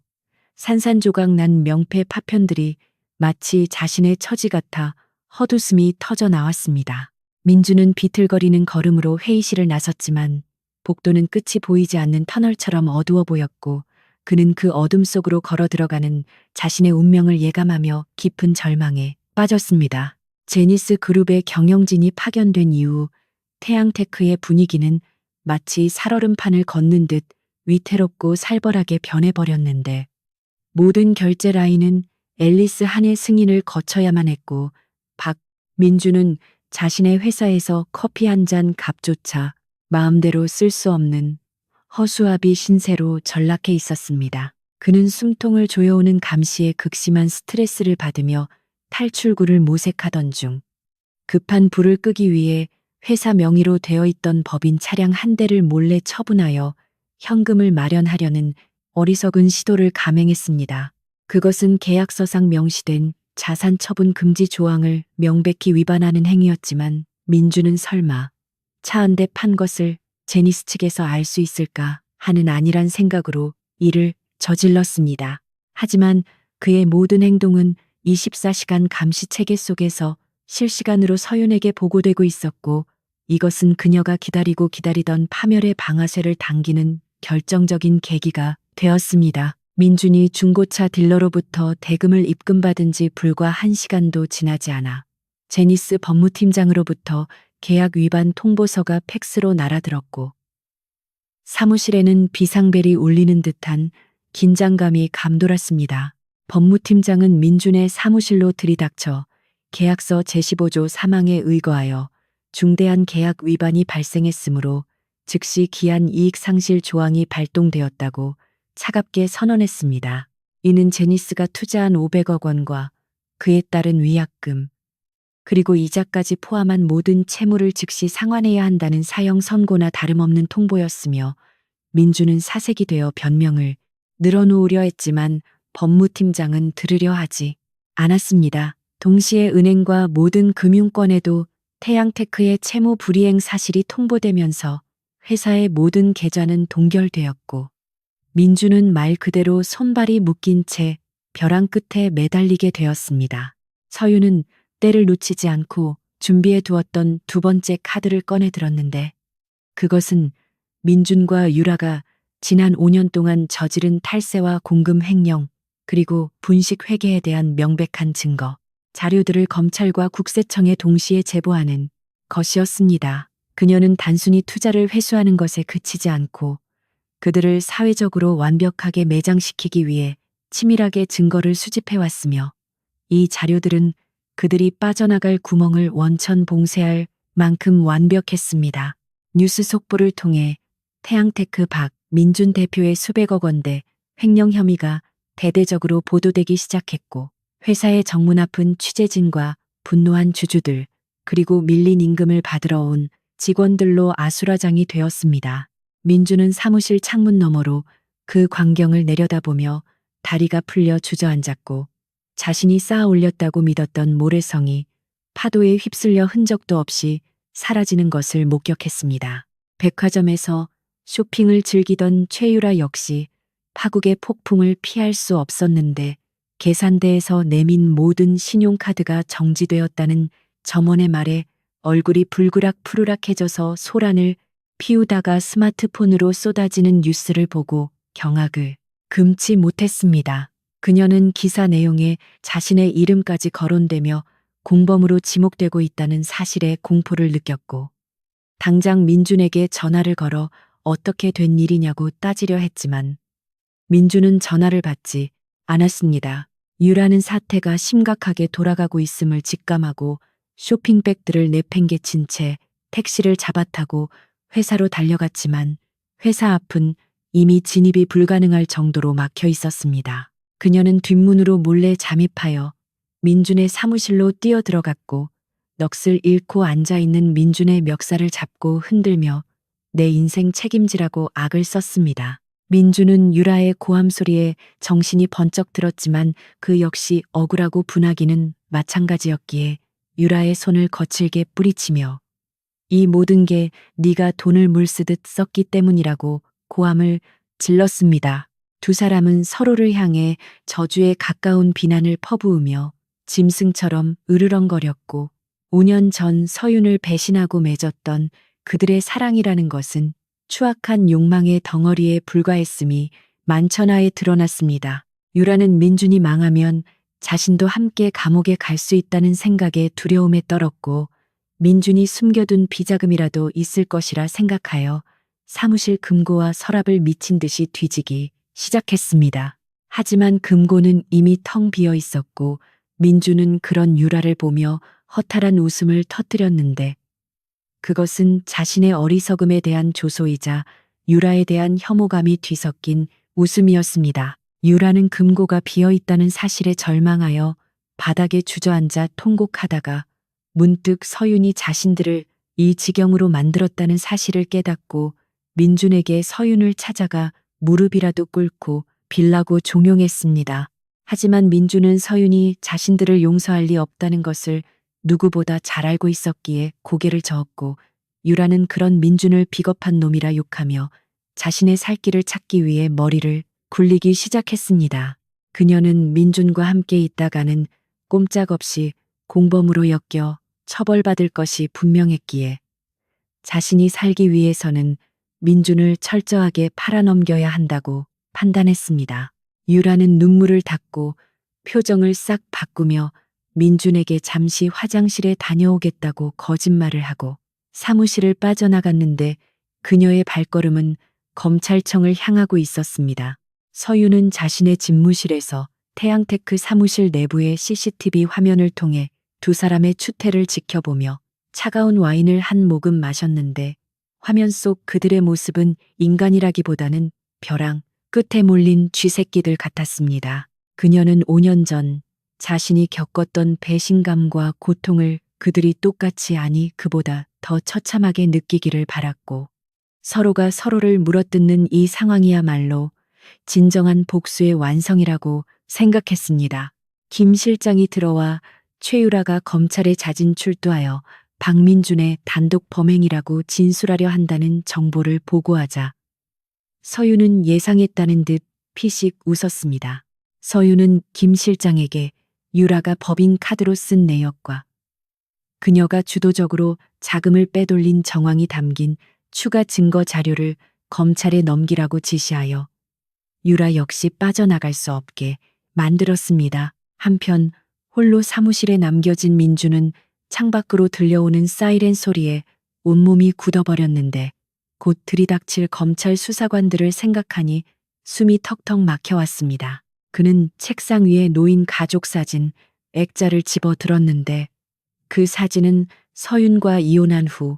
산산조각 난 명패 파편들이 마치 자신의 처지 같아 헛웃음이 터져 나왔습니다. 민주는 비틀거리는 걸음으로 회의실을 나섰지만 복도는 끝이 보이지 않는 터널처럼 어두워 보였고 그는 그 어둠 속으로 걸어 들어가는 자신의 운명을 예감하며 깊은 절망에 빠졌습니다. 제니스 그룹의 경영진이 파견된 이후 태양테크의 분위기는 마치 살얼음판을 걷는 듯 위태롭고 살벌하게 변해버렸는데 모든 결제 라인은 앨리스 한의 승인을 거쳐야만 했고 박민주는 자신의 회사에서 커피 한 잔 값조차 마음대로 쓸 수 없는 허수아비 신세로 전락해 있었습니다. 그는 숨통을 조여오는 감시에 극심한 스트레스를 받으며 탈출구를 모색하던 중 급한 불을 끄기 위해 회사 명의로 되어 있던 법인 차량 한 대를 몰래 처분하여 현금을 마련하려는 어리석은 시도를 감행했습니다. 그것은 계약서상 명시된 자산 처분 금지 조항을 명백히 위반하는 행위였지만 민주는 설마 차 한 대 판 것을 제니스 측에서 알 수 있을까 하는 안일한 생각으로 이를 저질렀습니다. 하지만 그의 모든 행동은 24시간 감시 체계 속에서 실시간으로 서윤에게 보고되고 있었고 이것은 그녀가 기다리고 기다리던 파멸의 방아쇠를 당기는 결정적인 계기가 되었습니다. 민준이 중고차 딜러로부터 대금을 입금받은 지 불과 1시간도 지나지 않아 제니스 법무팀장으로부터 계약 위반 통보서가 팩스로 날아들었고 사무실에는 비상벨이 울리는 듯한 긴장감이 감돌았습니다. 법무팀장은 민준의 사무실로 들이닥쳐 계약서 제15조 3항에 의거하여 중대한 계약 위반이 발생했으므로 즉시 기한 이익 상실 조항이 발동되었다고 차갑게 선언했습니다. 이는 제니스가 투자한 500억 원과 그에 따른 위약금, 그리고 이자까지 포함한 모든 채무를 즉시 상환해야 한다는 사형 선고나 다름없는 통보였으며 민주는 사색이 되어 변명을 늘어놓으려 했지만 법무팀장은 들으려 하지 않았습니다. 동시에 은행과 모든 금융권에도 태양테크의 채무 불이행 사실이 통보되면서 회사의 모든 계좌는 동결되었고 민주는 말 그대로 손발이 묶인 채 벼랑 끝에 매달리게 되었습니다. 서윤은 때를 놓치지 않고 준비해 두었던 두 번째 카드를 꺼내 들었는데 그것은 민준과 유라가 지난 5년 동안 저지른 탈세와 공금 횡령 그리고 분식 회계에 대한 명백한 증거, 자료들을 검찰과 국세청에 동시에 제보하는 것이었습니다. 그녀는 단순히 투자를 회수하는 것에 그치지 않고 그들을 사회적으로 완벽하게 매장시키기 위해 치밀하게 증거를 수집해 왔으며 이 자료들은 그들이 빠져나갈 구멍을 원천 봉쇄할 만큼 완벽했습니다. 뉴스 속보를 통해 태양테크 박민준 대표의 수백억 원대 횡령 혐의가 대대적으로 보도되기 시작했고 회사의 정문 앞은 취재진과 분노한 주주들 그리고 밀린 임금을 받으러 온 직원들로 아수라장이 되었습니다. 민주는 사무실 창문 너머로 그 광경을 내려다보며 다리가 풀려 주저앉았고 자신이 쌓아 올렸다고 믿었던 모래성이 파도에 휩쓸려 흔적도 없이 사라지는 것을 목격했습니다. 백화점에서 쇼핑을 즐기던 최유라 역시 파국의 폭풍을 피할 수 없었는데 계산대에서 내민 모든 신용카드가 정지되었다는 점원의 말에 얼굴이 불그락푸르락해져서 소란을 피우다가 스마트폰으로 쏟아지는 뉴스를 보고 경악을 금치 못했습니다. 그녀는 기사 내용에 자신의 이름까지 거론되며 공범으로 지목되고 있다는 사실에 공포를 느꼈고 당장 민준에게 전화를 걸어 어떻게 된 일이냐고 따지려 했지만 민준은 전화를 받지 않았습니다. 유라는 사태가 심각하게 돌아가고 있음을 직감하고 쇼핑백들을 내팽개친 채 택시를 잡아타고 회사로 달려갔지만 회사 앞은 이미 진입이 불가능할 정도로 막혀 있었습니다. 그녀는 뒷문으로 몰래 잠입하여 민준의 사무실로 뛰어들어갔고 넋을 잃고 앉아있는 민준의 멱살을 잡고 흔들며 내 인생 책임지라고 악을 썼습니다. 민준은 유라의 고함 소리에 정신이 번쩍 들었지만 그 역시 억울하고 분하기는 마찬가지였기에 유라의 손을 거칠게 뿌리치며 이 모든 게 네가 돈을 물쓰듯 썼기 때문이라고 고함을 질렀습니다. 두 사람은 서로를 향해 저주에 가까운 비난을 퍼부으며 짐승처럼 으르렁거렸고 5년 전 서윤을 배신하고 맺었던 그들의 사랑이라는 것은 추악한 욕망의 덩어리에 불과했음이 만천하에 드러났습니다. 유라는 민준이 망하면 자신도 함께 감옥에 갈 수 있다는 생각에 두려움에 떨었고 민준이 숨겨둔 비자금이라도 있을 것이라 생각하여 사무실 금고와 서랍을 미친 듯이 뒤지기 시작했습니다. 하지만 금고는 이미 텅 비어 있었고 민준은 그런 유라를 보며 허탈한 웃음을 터뜨렸는데 그것은 자신의 어리석음에 대한 조소이자 유라에 대한 혐오감이 뒤섞인 웃음이었습니다. 유라는 금고가 비어 있다는 사실에 절망하여 바닥에 주저앉아 통곡하다가 문득 서윤이 자신들을 이 지경으로 만들었다는 사실을 깨닫고 민준에게 서윤을 찾아가 무릎이라도 꿇고 빌라고 종용했습니다. 하지만 민준은 서윤이 자신들을 용서할 리 없다는 것을 누구보다 잘 알고 있었기에 고개를 저었고 유라는 그런 민준을 비겁한 놈이라 욕하며 자신의 살 길을 찾기 위해 머리를 굴리기 시작했습니다. 그녀는 민준과 함께 있다가는 꼼짝없이 공범으로 엮여 처벌받을 것이 분명했기에 자신이 살기 위해서는 민준을 철저하게 팔아넘겨야 한다고 판단했습니다. 유라는 눈물을 닦고 표정을 싹 바꾸며 민준에게 잠시 화장실에 다녀오겠다고 거짓말을 하고 사무실을 빠져나갔는데 그녀의 발걸음은 검찰청을 향하고 있었습니다. 서윤은 자신의 집무실에서 태양테크 사무실 내부의 CCTV 화면을 통해 두 사람의 추태를 지켜보며 차가운 와인을 한 모금 마셨는데 화면 속 그들의 모습은 인간이라기보다는 벼랑 끝에 몰린 쥐새끼들 같았습니다. 그녀는 5년 전 자신이 겪었던 배신감과 고통을 그들이 똑같이 아니 그보다 더 처참하게 느끼기를 바랐고 서로가 서로를 물어뜯는 이 상황이야말로 진정한 복수의 완성이라고 생각했습니다. 김 실장이 들어와 최유라가 검찰에 자진 출두하여 박민준의 단독 범행이라고 진술하려 한다는 정보를 보고하자 서윤은 예상했다는 듯 피식 웃었습니다. 서윤은 김 실장에게 유라가 법인 카드로 쓴 내역과 그녀가 주도적으로 자금을 빼돌린 정황이 담긴 추가 증거 자료를 검찰에 넘기라고 지시하여 유라 역시 빠져나갈 수 없게 만들었습니다. 한편 홀로 사무실에 남겨진 민주는 창밖으로 들려오는 사이렌 소리에 온몸이 굳어버렸는데 곧 들이닥칠 검찰 수사관들을 생각하니 숨이 턱턱 막혀왔습니다. 그는 책상 위에 놓인 가족 사진, 액자를 집어 들었는데 그 사진은 서윤과 이혼한 후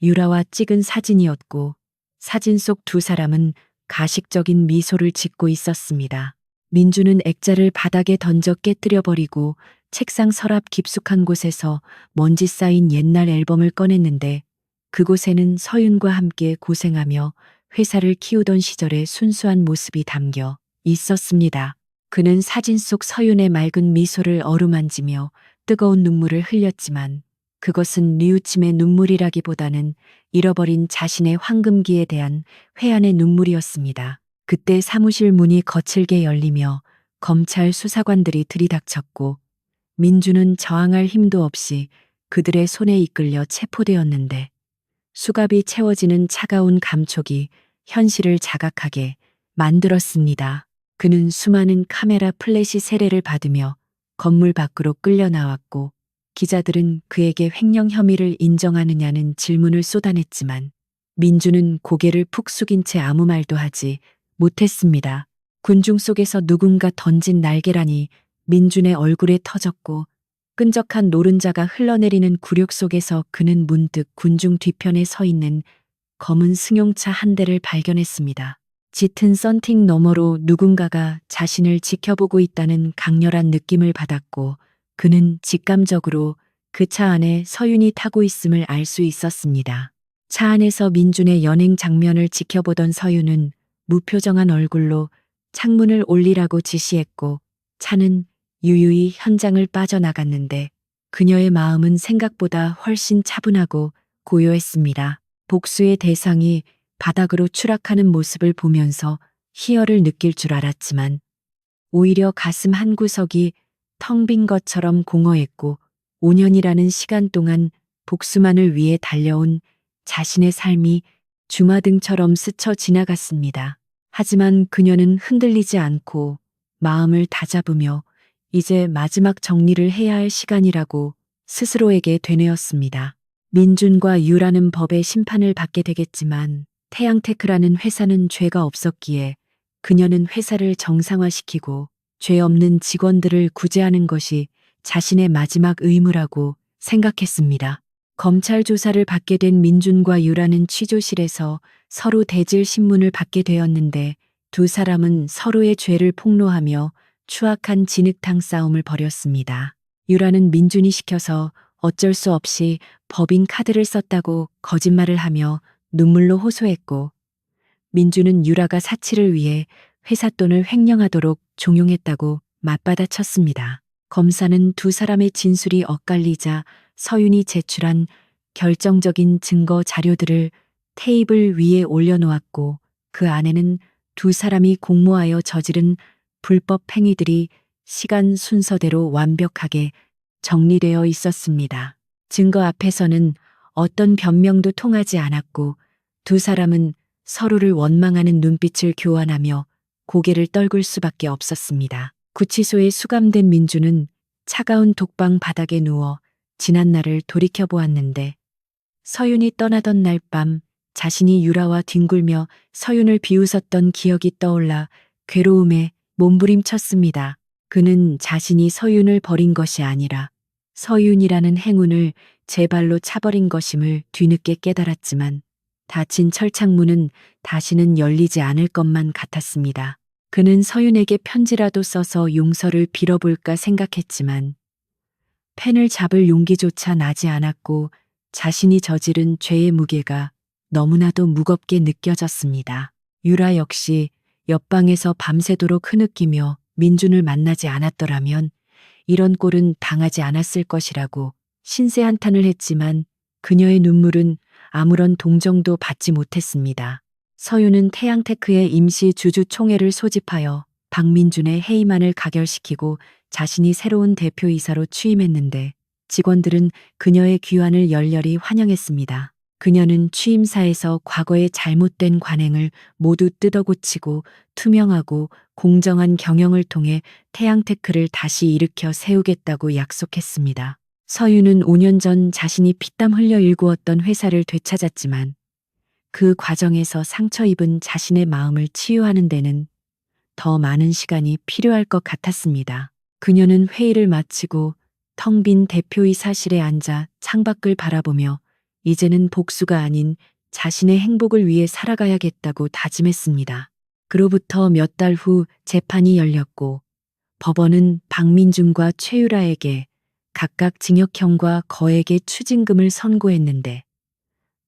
유라와 찍은 사진이었고 사진 속 두 사람은 가식적인 미소를 짓고 있었습니다. 민주는 액자를 바닥에 던져 깨뜨려버리고 책상 서랍 깊숙한 곳에서 먼지 쌓인 옛날 앨범을 꺼냈는데 그곳에는 서윤과 함께 고생하며 회사를 키우던 시절의 순수한 모습이 담겨 있었습니다. 그는 사진 속 서윤의 맑은 미소를 어루만지며 뜨거운 눈물을 흘렸지만 그것은 뉘우침의 눈물이라기보다는 잃어버린 자신의 황금기에 대한 회한의 눈물이었습니다. 그때 사무실 문이 거칠게 열리며 검찰 수사관들이 들이닥쳤고 민주는 저항할 힘도 없이 그들의 손에 이끌려 체포되었는데 수갑이 채워지는 차가운 감촉이 현실을 자각하게 만들었습니다. 그는 수많은 카메라 플래시 세례를 받으며 건물 밖으로 끌려 나왔고 기자들은 그에게 횡령 혐의를 인정하느냐는 질문을 쏟아냈지만 민주는 고개를 푹 숙인 채 아무 말도 하지 못했습니다. 군중 속에서 누군가 던진 날개란이 민준의 얼굴에 터졌고 끈적한 노른자가 흘러내리는 굴욕 속에서 그는 문득 군중 뒤편에 서 있는 검은 승용차 한 대를 발견했습니다. 짙은 썬팅 너머로 누군가가 자신을 지켜보고 있다는 강렬한 느낌을 받았고 그는 직감적으로 그 차 안에 서윤이 타고 있음을 알 수 있었습니다. 차 안에서 민준의 연행 장면을 지켜보던 서윤은 무표정한 얼굴로 창문을 올리라고 지시했고 차는 유유히 현장을 빠져나갔는데 그녀의 마음은 생각보다 훨씬 차분하고 고요했습니다. 복수의 대상이 바닥으로 추락하는 모습을 보면서 희열을 느낄 줄 알았지만 오히려 가슴 한구석이 텅 빈 것처럼 공허했고 5년이라는 시간 동안 복수만을 위해 달려온 자신의 삶이 주마등처럼 스쳐 지나갔습니다. 하지만 그녀는 흔들리지 않고 마음을 다잡으며 이제 마지막 정리를 해야 할 시간이라고 스스로에게 되뇌었습니다. 민준과 유라는 법의 심판을 받게 되겠지만 태양테크라는 회사는 죄가 없었기에 그녀는 회사를 정상화시키고 죄 없는 직원들을 구제하는 것이 자신의 마지막 의무라고 생각했습니다. 검찰 조사를 받게 된 민준과 유라는 취조실에서 서로 대질 신문을 받게 되었는데 두 사람은 서로의 죄를 폭로하며 추악한 진흙탕 싸움을 벌였습니다. 유라는 민준이 시켜서 어쩔 수 없이 법인 카드를 썼다고 거짓말을 하며 눈물로 호소했고 민준은 유라가 사치를 위해 회사 돈을 횡령하도록 종용했다고 맞받아쳤습니다. 검사는 두 사람의 진술이 엇갈리자 서윤이 제출한 결정적인 증거 자료들을 테이블 위에 올려놓았고 그 안에는 두 사람이 공모하여 저지른 불법 행위들이 시간 순서대로 완벽하게 정리되어 있었습니다. 증거 앞에서는 어떤 변명도 통하지 않았고 두 사람은 서로를 원망하는 눈빛을 교환하며 고개를 떨굴 수밖에 없었습니다. 구치소에 수감된 민주는 차가운 독방 바닥에 누워 지난날을 돌이켜보았는데 서윤이 떠나던 날 밤 자신이 유라와 뒹굴며 서윤을 비웃었던 기억이 떠올라 괴로움에 몸부림쳤습니다. 그는 자신이 서윤을 버린 것이 아니라 서윤이라는 행운을 제 발로 차버린 것임을 뒤늦게 깨달았지만 닫힌 철창문은 다시는 열리지 않을 것만 같았습니다. 그는 서윤에게 편지라도 써서 용서를 빌어볼까 생각했지만 펜을 잡을 용기조차 나지 않았고 자신이 저지른 죄의 무게가 너무나도 무겁게 느껴졌습니다. 유라 역시 옆방에서 밤새도록 흐느끼며 민준을 만나지 않았더라면 이런 꼴은 당하지 않았을 것이라고 신세 한탄을 했지만 그녀의 눈물은 아무런 동정도 받지 못했습니다. 서윤은 태양테크의 임시 주주총회를 소집하여 박민준의 해임안을 가결시키고 자신이 새로운 대표이사로 취임했는데 직원들은 그녀의 귀환을 열렬히 환영했습니다. 그녀는 취임사에서 과거의 잘못된 관행을 모두 뜯어고치고 투명하고 공정한 경영을 통해 태양테크를 다시 일으켜 세우겠다고 약속했습니다. 서윤은 5년 전 자신이 피땀 흘려 일구었던 회사를 되찾았지만 그 과정에서 상처 입은 자신의 마음을 치유하는 데는 더 많은 시간이 필요할 것 같았습니다. 그녀는 회의를 마치고 텅 빈 대표이사실에 앉아 창밖을 바라보며 이제는 복수가 아닌 자신의 행복을 위해 살아가야겠다고 다짐했습니다. 그로부터 몇 달 후 재판이 열렸고 법원은 박민준과 최유라에게 각각 징역형과 거액의 추징금을 선고했는데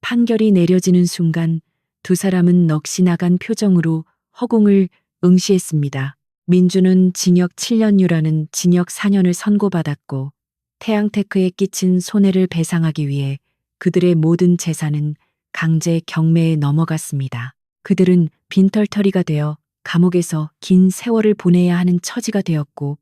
판결이 내려지는 순간 두 사람은 넋이 나간 표정으로 허공을 응시했습니다. 민준은 징역 7년, 유라는 징역 4년을 선고받았고 태양테크에 끼친 손해를 배상하기 위해 그들의 모든 재산은 강제 경매에 넘어갔습니다. 그들은 빈털터리가 되어 감옥에서 긴 세월을 보내야 하는 처지가 되었고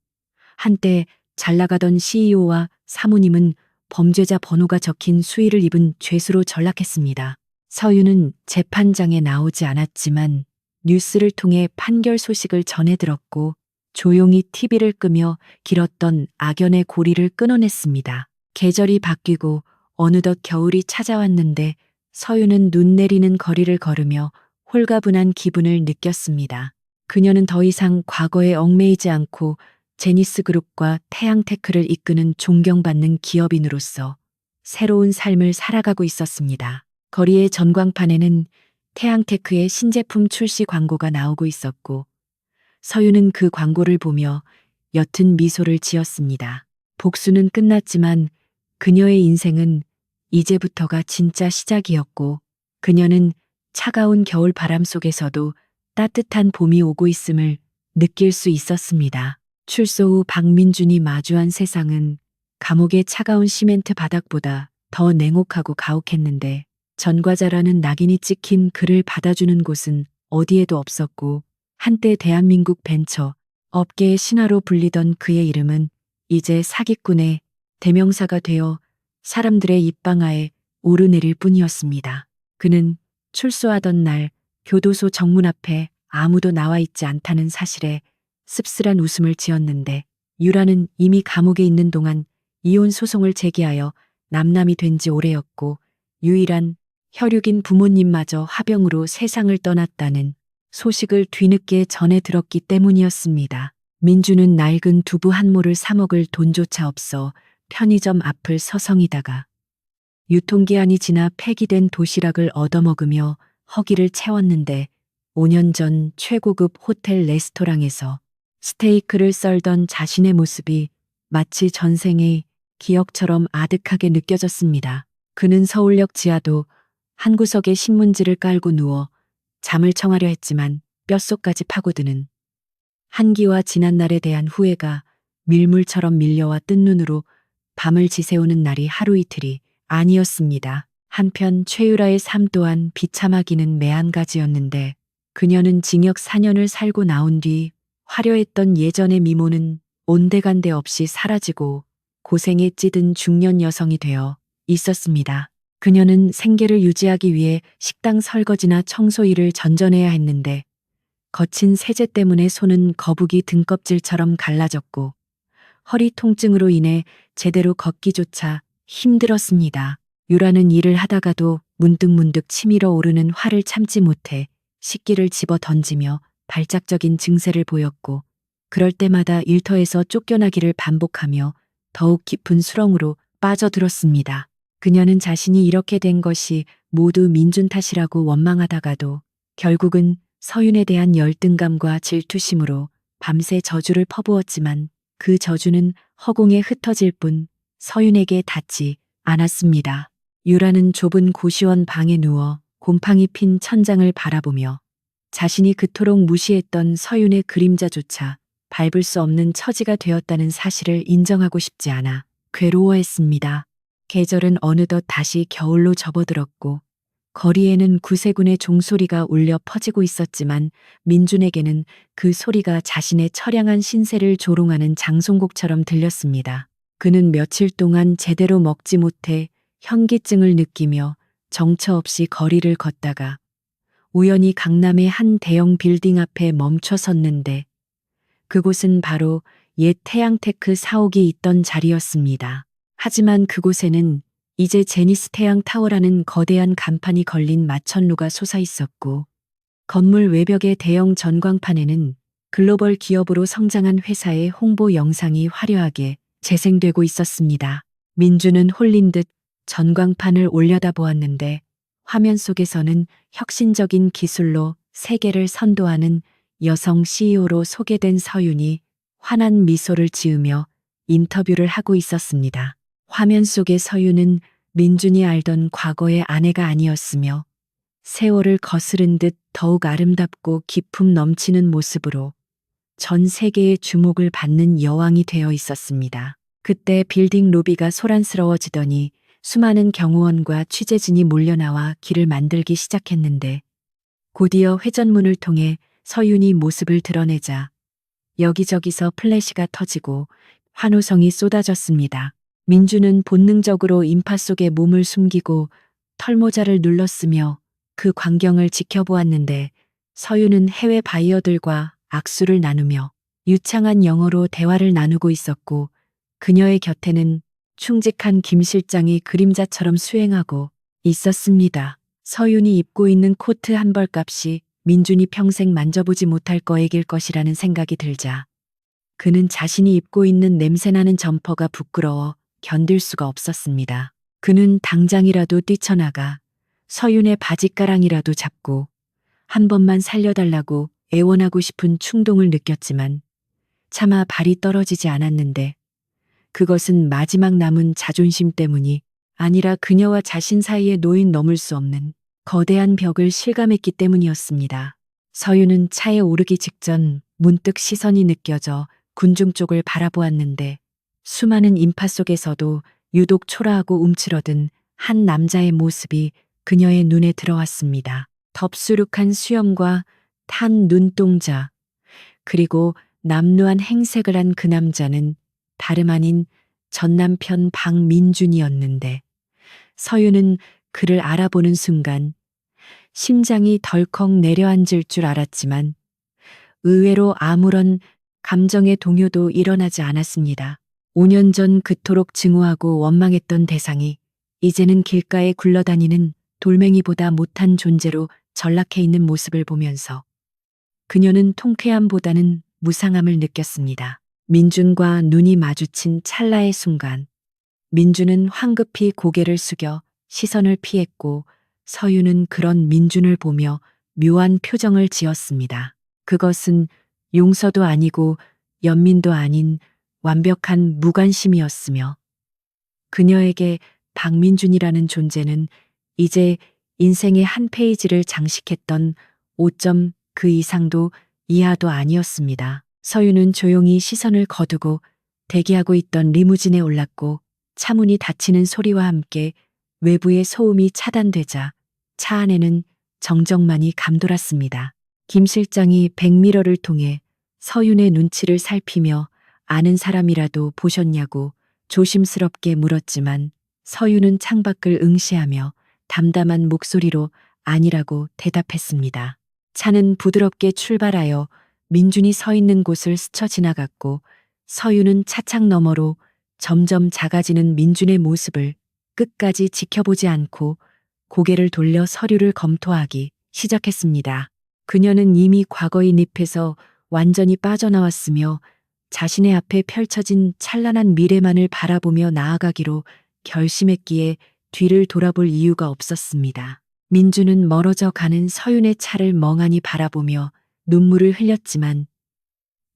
한때 잘 나가던 CEO와 사모님은 범죄자 번호가 적힌 수의를 입은 죄수로 전락했습니다. 서윤은 재판장에 나오지 않았지만 뉴스를 통해 판결 소식을 전해 들었고 조용히 TV를 끄며 길었던 악연의 고리를 끊어냈습니다. 계절이 바뀌고 어느덧 겨울이 찾아왔는데 서윤은 눈 내리는 거리를 걸으며 홀가분한 기분을 느꼈습니다. 그녀는 더 이상 과거에 얽매이지 않고 제니스 그룹과 태양테크를 이끄는 존경받는 기업인으로서 새로운 삶을 살아가고 있었습니다. 거리의 전광판에는 태양테크의 신제품 출시 광고가 나오고 있었고 서유는 그 광고를 보며 옅은 미소를 지었습니다. 복수는 끝났지만 그녀의 인생은 이제부터가 진짜 시작이었고 그녀는 차가운 겨울 바람 속에서도 따뜻한 봄이 오고 있음을 느낄 수 있었습니다. 출소 후 박민준이 마주한 세상은 감옥의 차가운 시멘트 바닥보다 더 냉혹하고 가혹했는데 전과자라는 낙인이 찍힌 그를 받아주는 곳은 어디에도 없었고 한때 대한민국 벤처 업계의 신화로 불리던 그의 이름은 이제 사기꾼의 대명사가 되어 사람들의 입방아에 오르내릴 뿐이었습니다. 그는 출소하던 날 교도소 정문 앞에 아무도 나와 있지 않다는 사실에 씁쓸한 웃음을 지었는데 유라는 이미 감옥에 있는 동안 이혼 소송을 제기하여 남남이 된 지 오래였고 유일한 혈육인 부모님마저 화병으로 세상을 떠났다는 소식을 뒤늦게 전해 들었기 때문이었습니다. 민주는 낡은 두부 한 모를 사 먹을 돈조차 없어 편의점 앞을 서성이다가 유통기한이 지나 폐기된 도시락을 얻어먹으며 허기를 채웠는데 5년 전 최고급 호텔 레스토랑에서 스테이크를 썰던 자신의 모습이 마치 전생의 기억처럼 아득하게 느껴졌습니다. 그는 서울역 지하도 한 구석에 신문지를 깔고 누워 잠을 청하려 했지만 뼛속까지 파고드는 한기와 지난날에 대한 후회가 밀물처럼 밀려와 뜬 눈으로 밤을 지새우는 날이 하루 이틀이 아니었습니다. 한편 최유라의 삶 또한 비참하기는 매한가지였는데 그녀는 징역 4년을 살고 나온 뒤 화려했던 예전의 미모는 온데간데 없이 사라지고 고생에 찌든 중년 여성이 되어 있었습니다. 그녀는 생계를 유지하기 위해 식당 설거지나 청소 일을 전전해야 했는데 거친 세제 때문에 손은 거북이 등껍질처럼 갈라졌고 허리 통증으로 인해 제대로 걷기조차 힘들었습니다. 유라는 일을 하다가도 문득문득 치밀어 오르는 화를 참지 못해 식기를 집어 던지며 발작적인 증세를 보였고 그럴 때마다 일터에서 쫓겨나기를 반복하며 더욱 깊은 수렁으로 빠져들었습니다. 그녀는 자신이 이렇게 된 것이 모두 민준 탓이라고 원망하다가도 결국은 서윤에 대한 열등감과 질투심으로 밤새 저주를 퍼부었지만 그 저주는 허공에 흩어질 뿐 서윤에게 닿지 않았습니다. 유라는 좁은 고시원 방에 누워 곰팡이 핀 천장을 바라보며 자신이 그토록 무시했던 서윤의 그림자조차 밟을 수 없는 처지가 되었다는 사실을 인정하고 싶지 않아 괴로워했습니다. 계절은 어느덧 다시 겨울로 접어들었고 거리에는 구세군의 종소리가 울려 퍼지고 있었지만 민준에게는 그 소리가 자신의 처량한 신세를 조롱하는 장송곡처럼 들렸습니다. 그는 며칠 동안 제대로 먹지 못해 현기증을 느끼며 정처 없이 거리를 걷다가 우연히 강남의 한 대형 빌딩 앞에 멈춰 섰는데 그곳은 바로 옛 태양테크 사옥이 있던 자리였습니다. 하지만 그곳에는 이제 제니스 태양타워라는 거대한 간판이 걸린 마천루가 솟아 있었고 건물 외벽의 대형 전광판에는 글로벌 기업으로 성장한 회사의 홍보 영상이 화려하게 재생되고 있었습니다. 민주는 홀린 듯 전광판을 올려다보았는데 화면 속에서는 혁신적인 기술로 세계를 선도하는 여성 CEO로 소개된 서윤이 환한 미소를 지으며 인터뷰를 하고 있었습니다. 화면 속의 서윤은 민준이 알던 과거의 아내가 아니었으며 세월을 거스른 듯 더욱 아름답고 기품 넘치는 모습으로 전 세계의 주목을 받는 여왕이 되어 있었습니다. 그때 빌딩 로비가 소란스러워지더니 수많은 경호원과 취재진이 몰려나와 길을 만들기 시작했는데 곧이어 회전문을 통해 서윤이 모습을 드러내자 여기저기서 플래시가 터지고 환호성이 쏟아졌습니다. 민주는 본능적으로 인파 속에 몸을 숨기고 털모자를 눌렀으며 그 광경을 지켜보았는데 서윤은 해외 바이어들과 악수를 나누며 유창한 영어로 대화를 나누고 있었고 그녀의 곁에는 충직한 김 실장이 그림자처럼 수행하고 있었습니다. 서윤이 입고 있는 코트 한 벌값이 민준이 평생 만져보지 못할 거액일 것이라는 생각이 들자 그는 자신이 입고 있는 냄새나는 점퍼가 부끄러워 견딜 수가 없었습니다. 그는 당장이라도 뛰쳐나가 서윤의 바짓가랑이라도 잡고 한 번만 살려달라고 애원하고 싶은 충동을 느꼈지만 차마 발이 떨어지지 않았는데 그것은 마지막 남은 자존심 때문이 아니라 그녀와 자신 사이에 놓인 넘을 수 없는 거대한 벽을 실감했기 때문이었습니다. 서윤은 차에 오르기 직전 문득 시선이 느껴져 군중 쪽을 바라보았는데 수많은 인파 속에서도 유독 초라하고 움츠러든 한 남자의 모습이 그녀의 눈에 들어왔습니다. 덥수룩한 수염과 탄 눈동자, 그리고 남루한 행색을 한 그 남자는 다름 아닌 전 남편 박민준이었는데 서윤은 그를 알아보는 순간 심장이 덜컥 내려앉을 줄 알았지만 의외로 아무런 감정의 동요도 일어나지 않았습니다. 5년 전 그토록 증오하고 원망했던 대상이 이제는 길가에 굴러다니는 돌멩이보다 못한 존재로 전락해 있는 모습을 보면서 그녀는 통쾌함보다는 무상함을 느꼈습니다. 민준과 눈이 마주친 찰나의 순간 민준은 황급히 고개를 숙여 시선을 피했고 서윤은 그런 민준을 보며 묘한 표정을 지었습니다. 그것은 용서도 아니고 연민도 아닌 완벽한 무관심이었으며 그녀에게 박민준이라는 존재는 이제 인생의 한 페이지를 장식했던 5점 그 이상도 이하도 아니었습니다. 서윤은 조용히 시선을 거두고 대기하고 있던 리무진에 올랐고 차문이 닫히는 소리와 함께 외부의 소음이 차단되자 차 안에는 정적만이 감돌았습니다. 김 실장이 백미러를 통해 서윤의 눈치를 살피며 아는 사람이라도 보셨냐고 조심스럽게 물었지만 서윤은 창밖을 응시하며 담담한 목소리로 아니라고 대답했습니다. 차는 부드럽게 출발하여 민준이 서 있는 곳을 스쳐 지나갔고 서윤은 차창 너머로 점점 작아지는 민준의 모습을 끝까지 지켜보지 않고 고개를 돌려 서류를 검토하기 시작했습니다. 그녀는 이미 과거의 늪에서 완전히 빠져나왔으며 자신의 앞에 펼쳐진 찬란한 미래만을 바라보며 나아가기로 결심했기에 뒤를 돌아볼 이유가 없었습니다. 민준은 멀어져 가는 서윤의 차를 멍하니 바라보며 눈물을 흘렸지만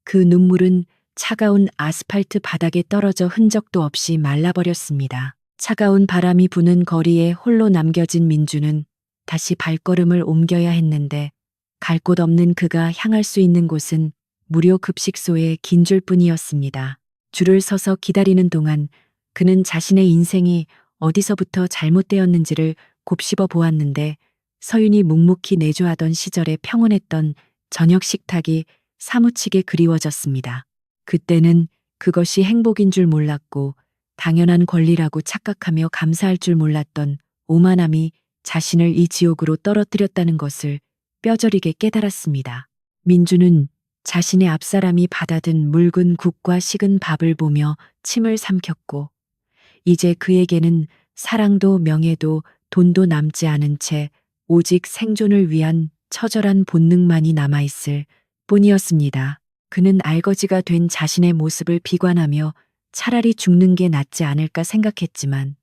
그 눈물은 차가운 아스팔트 바닥에 떨어져 흔적도 없이 말라버렸습니다. 차가운 바람이 부는 거리에 홀로 남겨진 민준은 다시 발걸음을 옮겨야 했는데 갈 곳 없는 그가 향할 수 있는 곳은 무료 급식소의 긴 줄뿐이었습니다. 줄을 서서 기다리는 동안 그는 자신의 인생이 어디서부터 잘못되었는지를 곱씹어 보았는데 서윤이 묵묵히 내조하던 시절에 평온했던 저녁 식탁이 사무치게 그리워졌습니다. 그때는 그것이 행복인 줄 몰랐고 당연한 권리라고 착각하며 감사할 줄 몰랐던 오만함이 자신을 이 지옥으로 떨어뜨렸다는 것을 뼈저리게 깨달았습니다. 민주는 자신의 앞사람이 받아든 묽은 국과 식은 밥을 보며 침을 삼켰고 이제 그에게는 사랑도 명예도 돈도 남지 않은 채 오직 생존을 위한 처절한 본능만이 남아있을 뿐이었습니다. 그는 알거지가 된 자신의 모습을 비관하며 차라리 죽는 게 낫지 않을까 생각했지만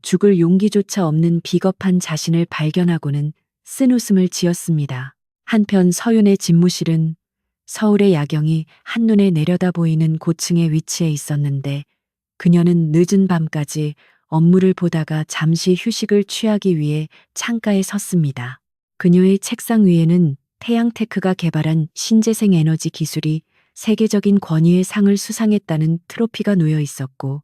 죽을 용기조차 없는 비겁한 자신을 발견하고는 쓴웃음을 지었습니다. 한편 서윤의 집무실은 서울의 야경이 한눈에 내려다 보이는 고층에 위치해 있었는데 그녀는 늦은 밤까지 업무를 보다가 잠시 휴식을 취하기 위해 창가에 섰습니다. 그녀의 책상 위에는 태양테크가 개발한 신재생 에너지 기술이 세계적인 권위의 상을 수상했다는 트로피가 놓여 있었고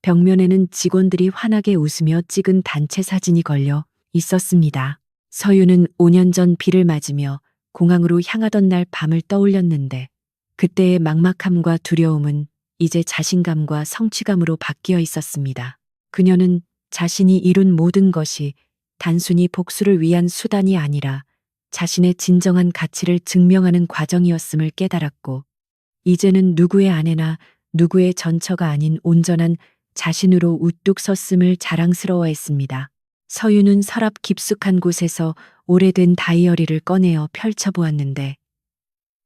벽면에는 직원들이 환하게 웃으며 찍은 단체 사진이 걸려 있었습니다. 서윤은 5년 전 비를 맞으며 공항으로 향하던 날 밤을 떠올렸는데 그때의 막막함과 두려움은 이제 자신감과 성취감으로 바뀌어 있었습니다. 그녀는 자신이 이룬 모든 것이 단순히 복수를 위한 수단이 아니라 자신의 진정한 가치를 증명하는 과정이었음을 깨달았고 이제는 누구의 아내나 누구의 전처가 아닌 온전한 자신으로 우뚝 섰음을 자랑스러워했습니다. 서윤은 서랍 깊숙한 곳에서 오래된 다이어리를 꺼내어 펼쳐보았는데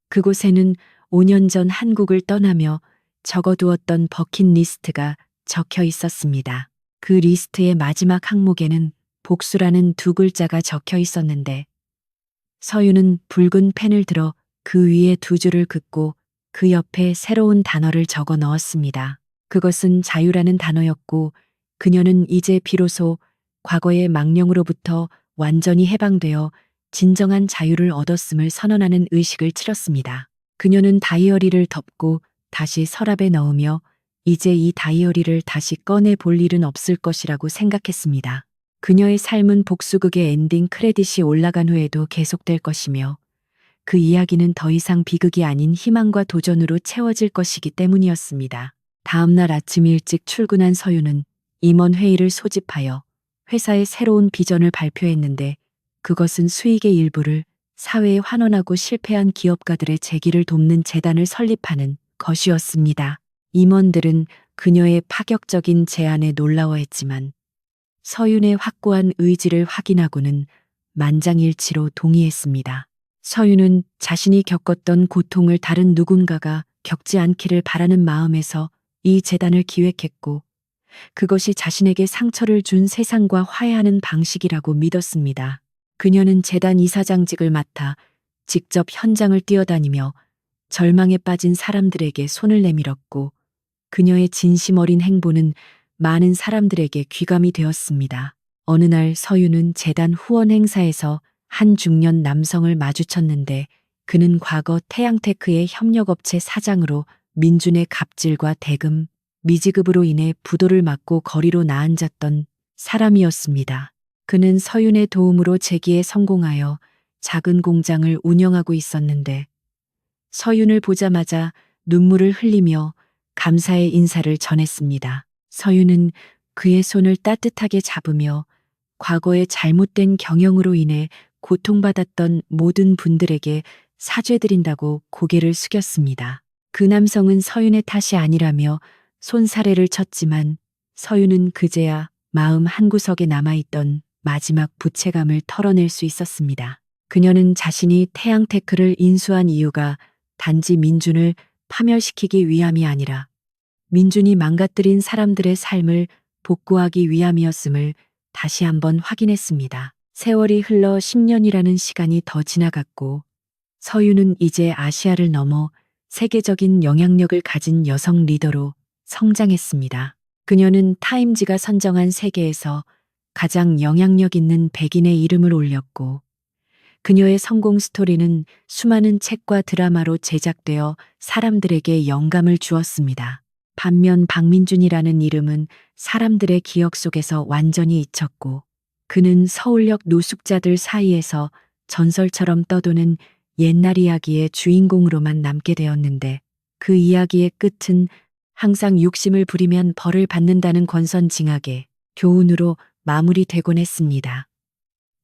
그곳에는 5년 전 한국을 떠나며 적어두었던 버킷리스트가 적혀 있었습니다. 그 리스트의 마지막 항목에는 복수라는 두 글자가 적혀 있었는데 서유는 붉은 펜을 들어 그 위에 두 줄을 긋고 그 옆에 새로운 단어를 적어 넣었습니다. 그것은 자유라는 단어였고 그녀는 이제 비로소 과거의 망령으로부터 완전히 해방되어 진정한 자유를 얻었음을 선언하는 의식을 치렀습니다. 그녀는 다이어리를 덮고 다시 서랍에 넣으며 이제 이 다이어리를 다시 꺼내 볼 일은 없을 것이라고 생각했습니다. 그녀의 삶은 복수극의 엔딩 크레딧이 올라간 후에도 계속될 것이며 그 이야기는 더 이상 비극이 아닌 희망과 도전으로 채워질 것이기 때문이었습니다. 다음 날 아침 일찍 출근한 서유는 임원 회의를 소집하여 회사의 새로운 비전을 발표했는데 그것은 수익의 일부를 사회에 환원하고 실패한 기업가들의 재기를 돕는 재단을 설립하는 것이었습니다. 임원들은 그녀의 파격적인 제안에 놀라워했지만 서윤의 확고한 의지를 확인하고는 만장일치로 동의했습니다. 서윤은 자신이 겪었던 고통을 다른 누군가가 겪지 않기를 바라는 마음에서 이 재단을 기획했고 그것이 자신에게 상처를 준 세상과 화해하는 방식이라고 믿었습니다. 그녀는 재단 이사장직을 맡아 직접 현장을 뛰어다니며 절망에 빠진 사람들에게 손을 내밀었고 그녀의 진심 어린 행보는 많은 사람들에게 귀감이 되었습니다. 어느 날 서유는 재단 후원 행사에서 한 중년 남성을 마주쳤는데 그는 과거 태양테크의 협력업체 사장으로 민준의 갑질과 대금, 미지급으로 인해 부도를 맞고 거리로 나앉았던 사람이었습니다. 그는 서윤의 도움으로 재기에 성공하여 작은 공장을 운영하고 있었는데 서윤을 보자마자 눈물을 흘리며 감사의 인사를 전했습니다. 서윤은 그의 손을 따뜻하게 잡으며 과거의 잘못된 경영으로 인해 고통받았던 모든 분들에게 사죄드린다고 고개를 숙였습니다. 그 남성은 서윤의 탓이 아니라며 손사래를 쳤지만 서윤은 그제야 마음 한구석에 남아있던 마지막 부채감을 털어낼 수 있었습니다. 그녀는 자신이 태양테크를 인수한 이유가 단지 민준을 파멸시키기 위함이 아니라 민준이 망가뜨린 사람들의 삶을 복구하기 위함이었음을 다시 한번 확인했습니다. 세월이 흘러 10년이라는 시간이 더 지나갔고 서유는 이제 아시아를 넘어 세계적인 영향력을 가진 여성 리더로 성장했습니다. 그녀는 타임지가 선정한 세계에서 가장 영향력 있는 백인의 이름을 올렸고 그녀의 성공 스토리는 수많은 책과 드라마로 제작되어 사람들에게 영감을 주었습니다. 반면 박민준이라는 이름은 사람들의 기억 속에서 완전히 잊혔고 그는 서울역 노숙자들 사이에서 전설처럼 떠도는 옛날 이야기의 주인공으로만 남게 되었는데 그 이야기의 끝은 항상 욕심을 부리면 벌을 받는다는 권선징악의 교훈으로 마무리되곤 했습니다.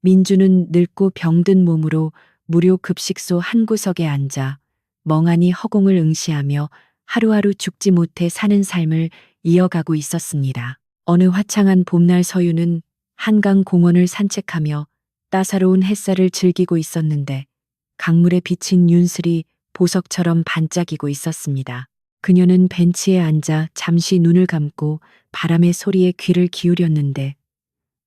민주는 늙고 병든 몸으로 무료 급식소 한 구석에 앉아 멍하니 허공을 응시하며 하루하루 죽지 못해 사는 삶을 이어가고 있었습니다. 어느 화창한 봄날 서유는 한강 공원을 산책하며 따사로운 햇살을 즐기고 있었는데 강물에 비친 윤슬이 보석처럼 반짝이고 있었습니다. 그녀는 벤치에 앉아 잠시 눈을 감고 바람의 소리에 귀를 기울였는데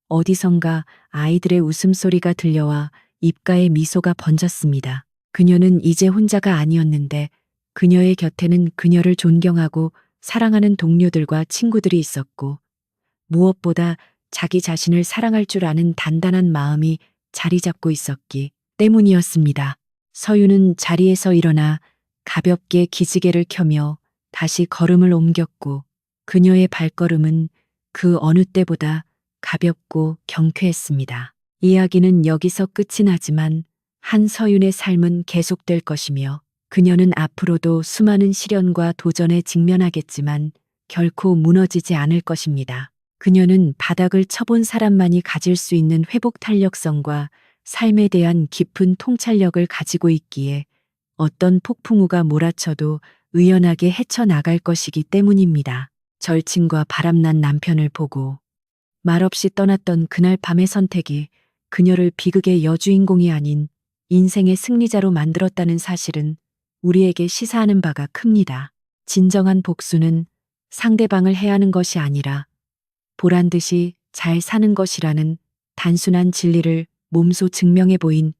어디선가 아이들의 웃음소리가 들려와 입가에 미소가 번졌습니다. 그녀는 이제 혼자가 아니었는데 그녀의 곁에는 그녀를 존경하고 사랑하는 동료들과 친구들이 있었고 무엇보다 자기 자신을 사랑할 줄 아는 단단한 마음이 자리 잡고 있었기 때문이었습니다. 서유는 자리에서 일어나 가볍게 기지개를 켜며 다시 걸음을 옮겼고 그녀의 발걸음은 그 어느 때보다 가볍고 경쾌했습니다. 이야기는 여기서 끝이 나지만 한서윤의 삶은 계속될 것이며 그녀는 앞으로도 수많은 시련과 도전에 직면하겠지만 결코 무너지지 않을 것입니다. 그녀는 바닥을 쳐본 사람만이 가질 수 있는 회복 탄력성과 삶에 대한 깊은 통찰력을 가지고 있기에 어떤 폭풍우가 몰아쳐도 의연하게 헤쳐나갈 것이기 때문입니다. 절친과 바람난 남편을 보고 말없이 떠났던 그날 밤의 선택이 그녀를 비극의 여주인공이 아닌 인생의 승리자로 만들었다는 사실은 우리에게 시사하는 바가 큽니다. 진정한 복수는 상대방을 해하는 것이 아니라 보란 듯이 잘 사는 것이라는 단순한 진리를 몸소 증명해 보인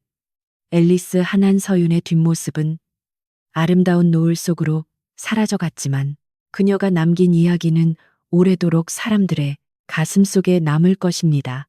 앨리스 한한서윤의 뒷모습은 아름다운 노을 속으로 사라져갔지만 그녀가 남긴 이야기는 오래도록 사람들의 가슴 속에 남을 것입니다.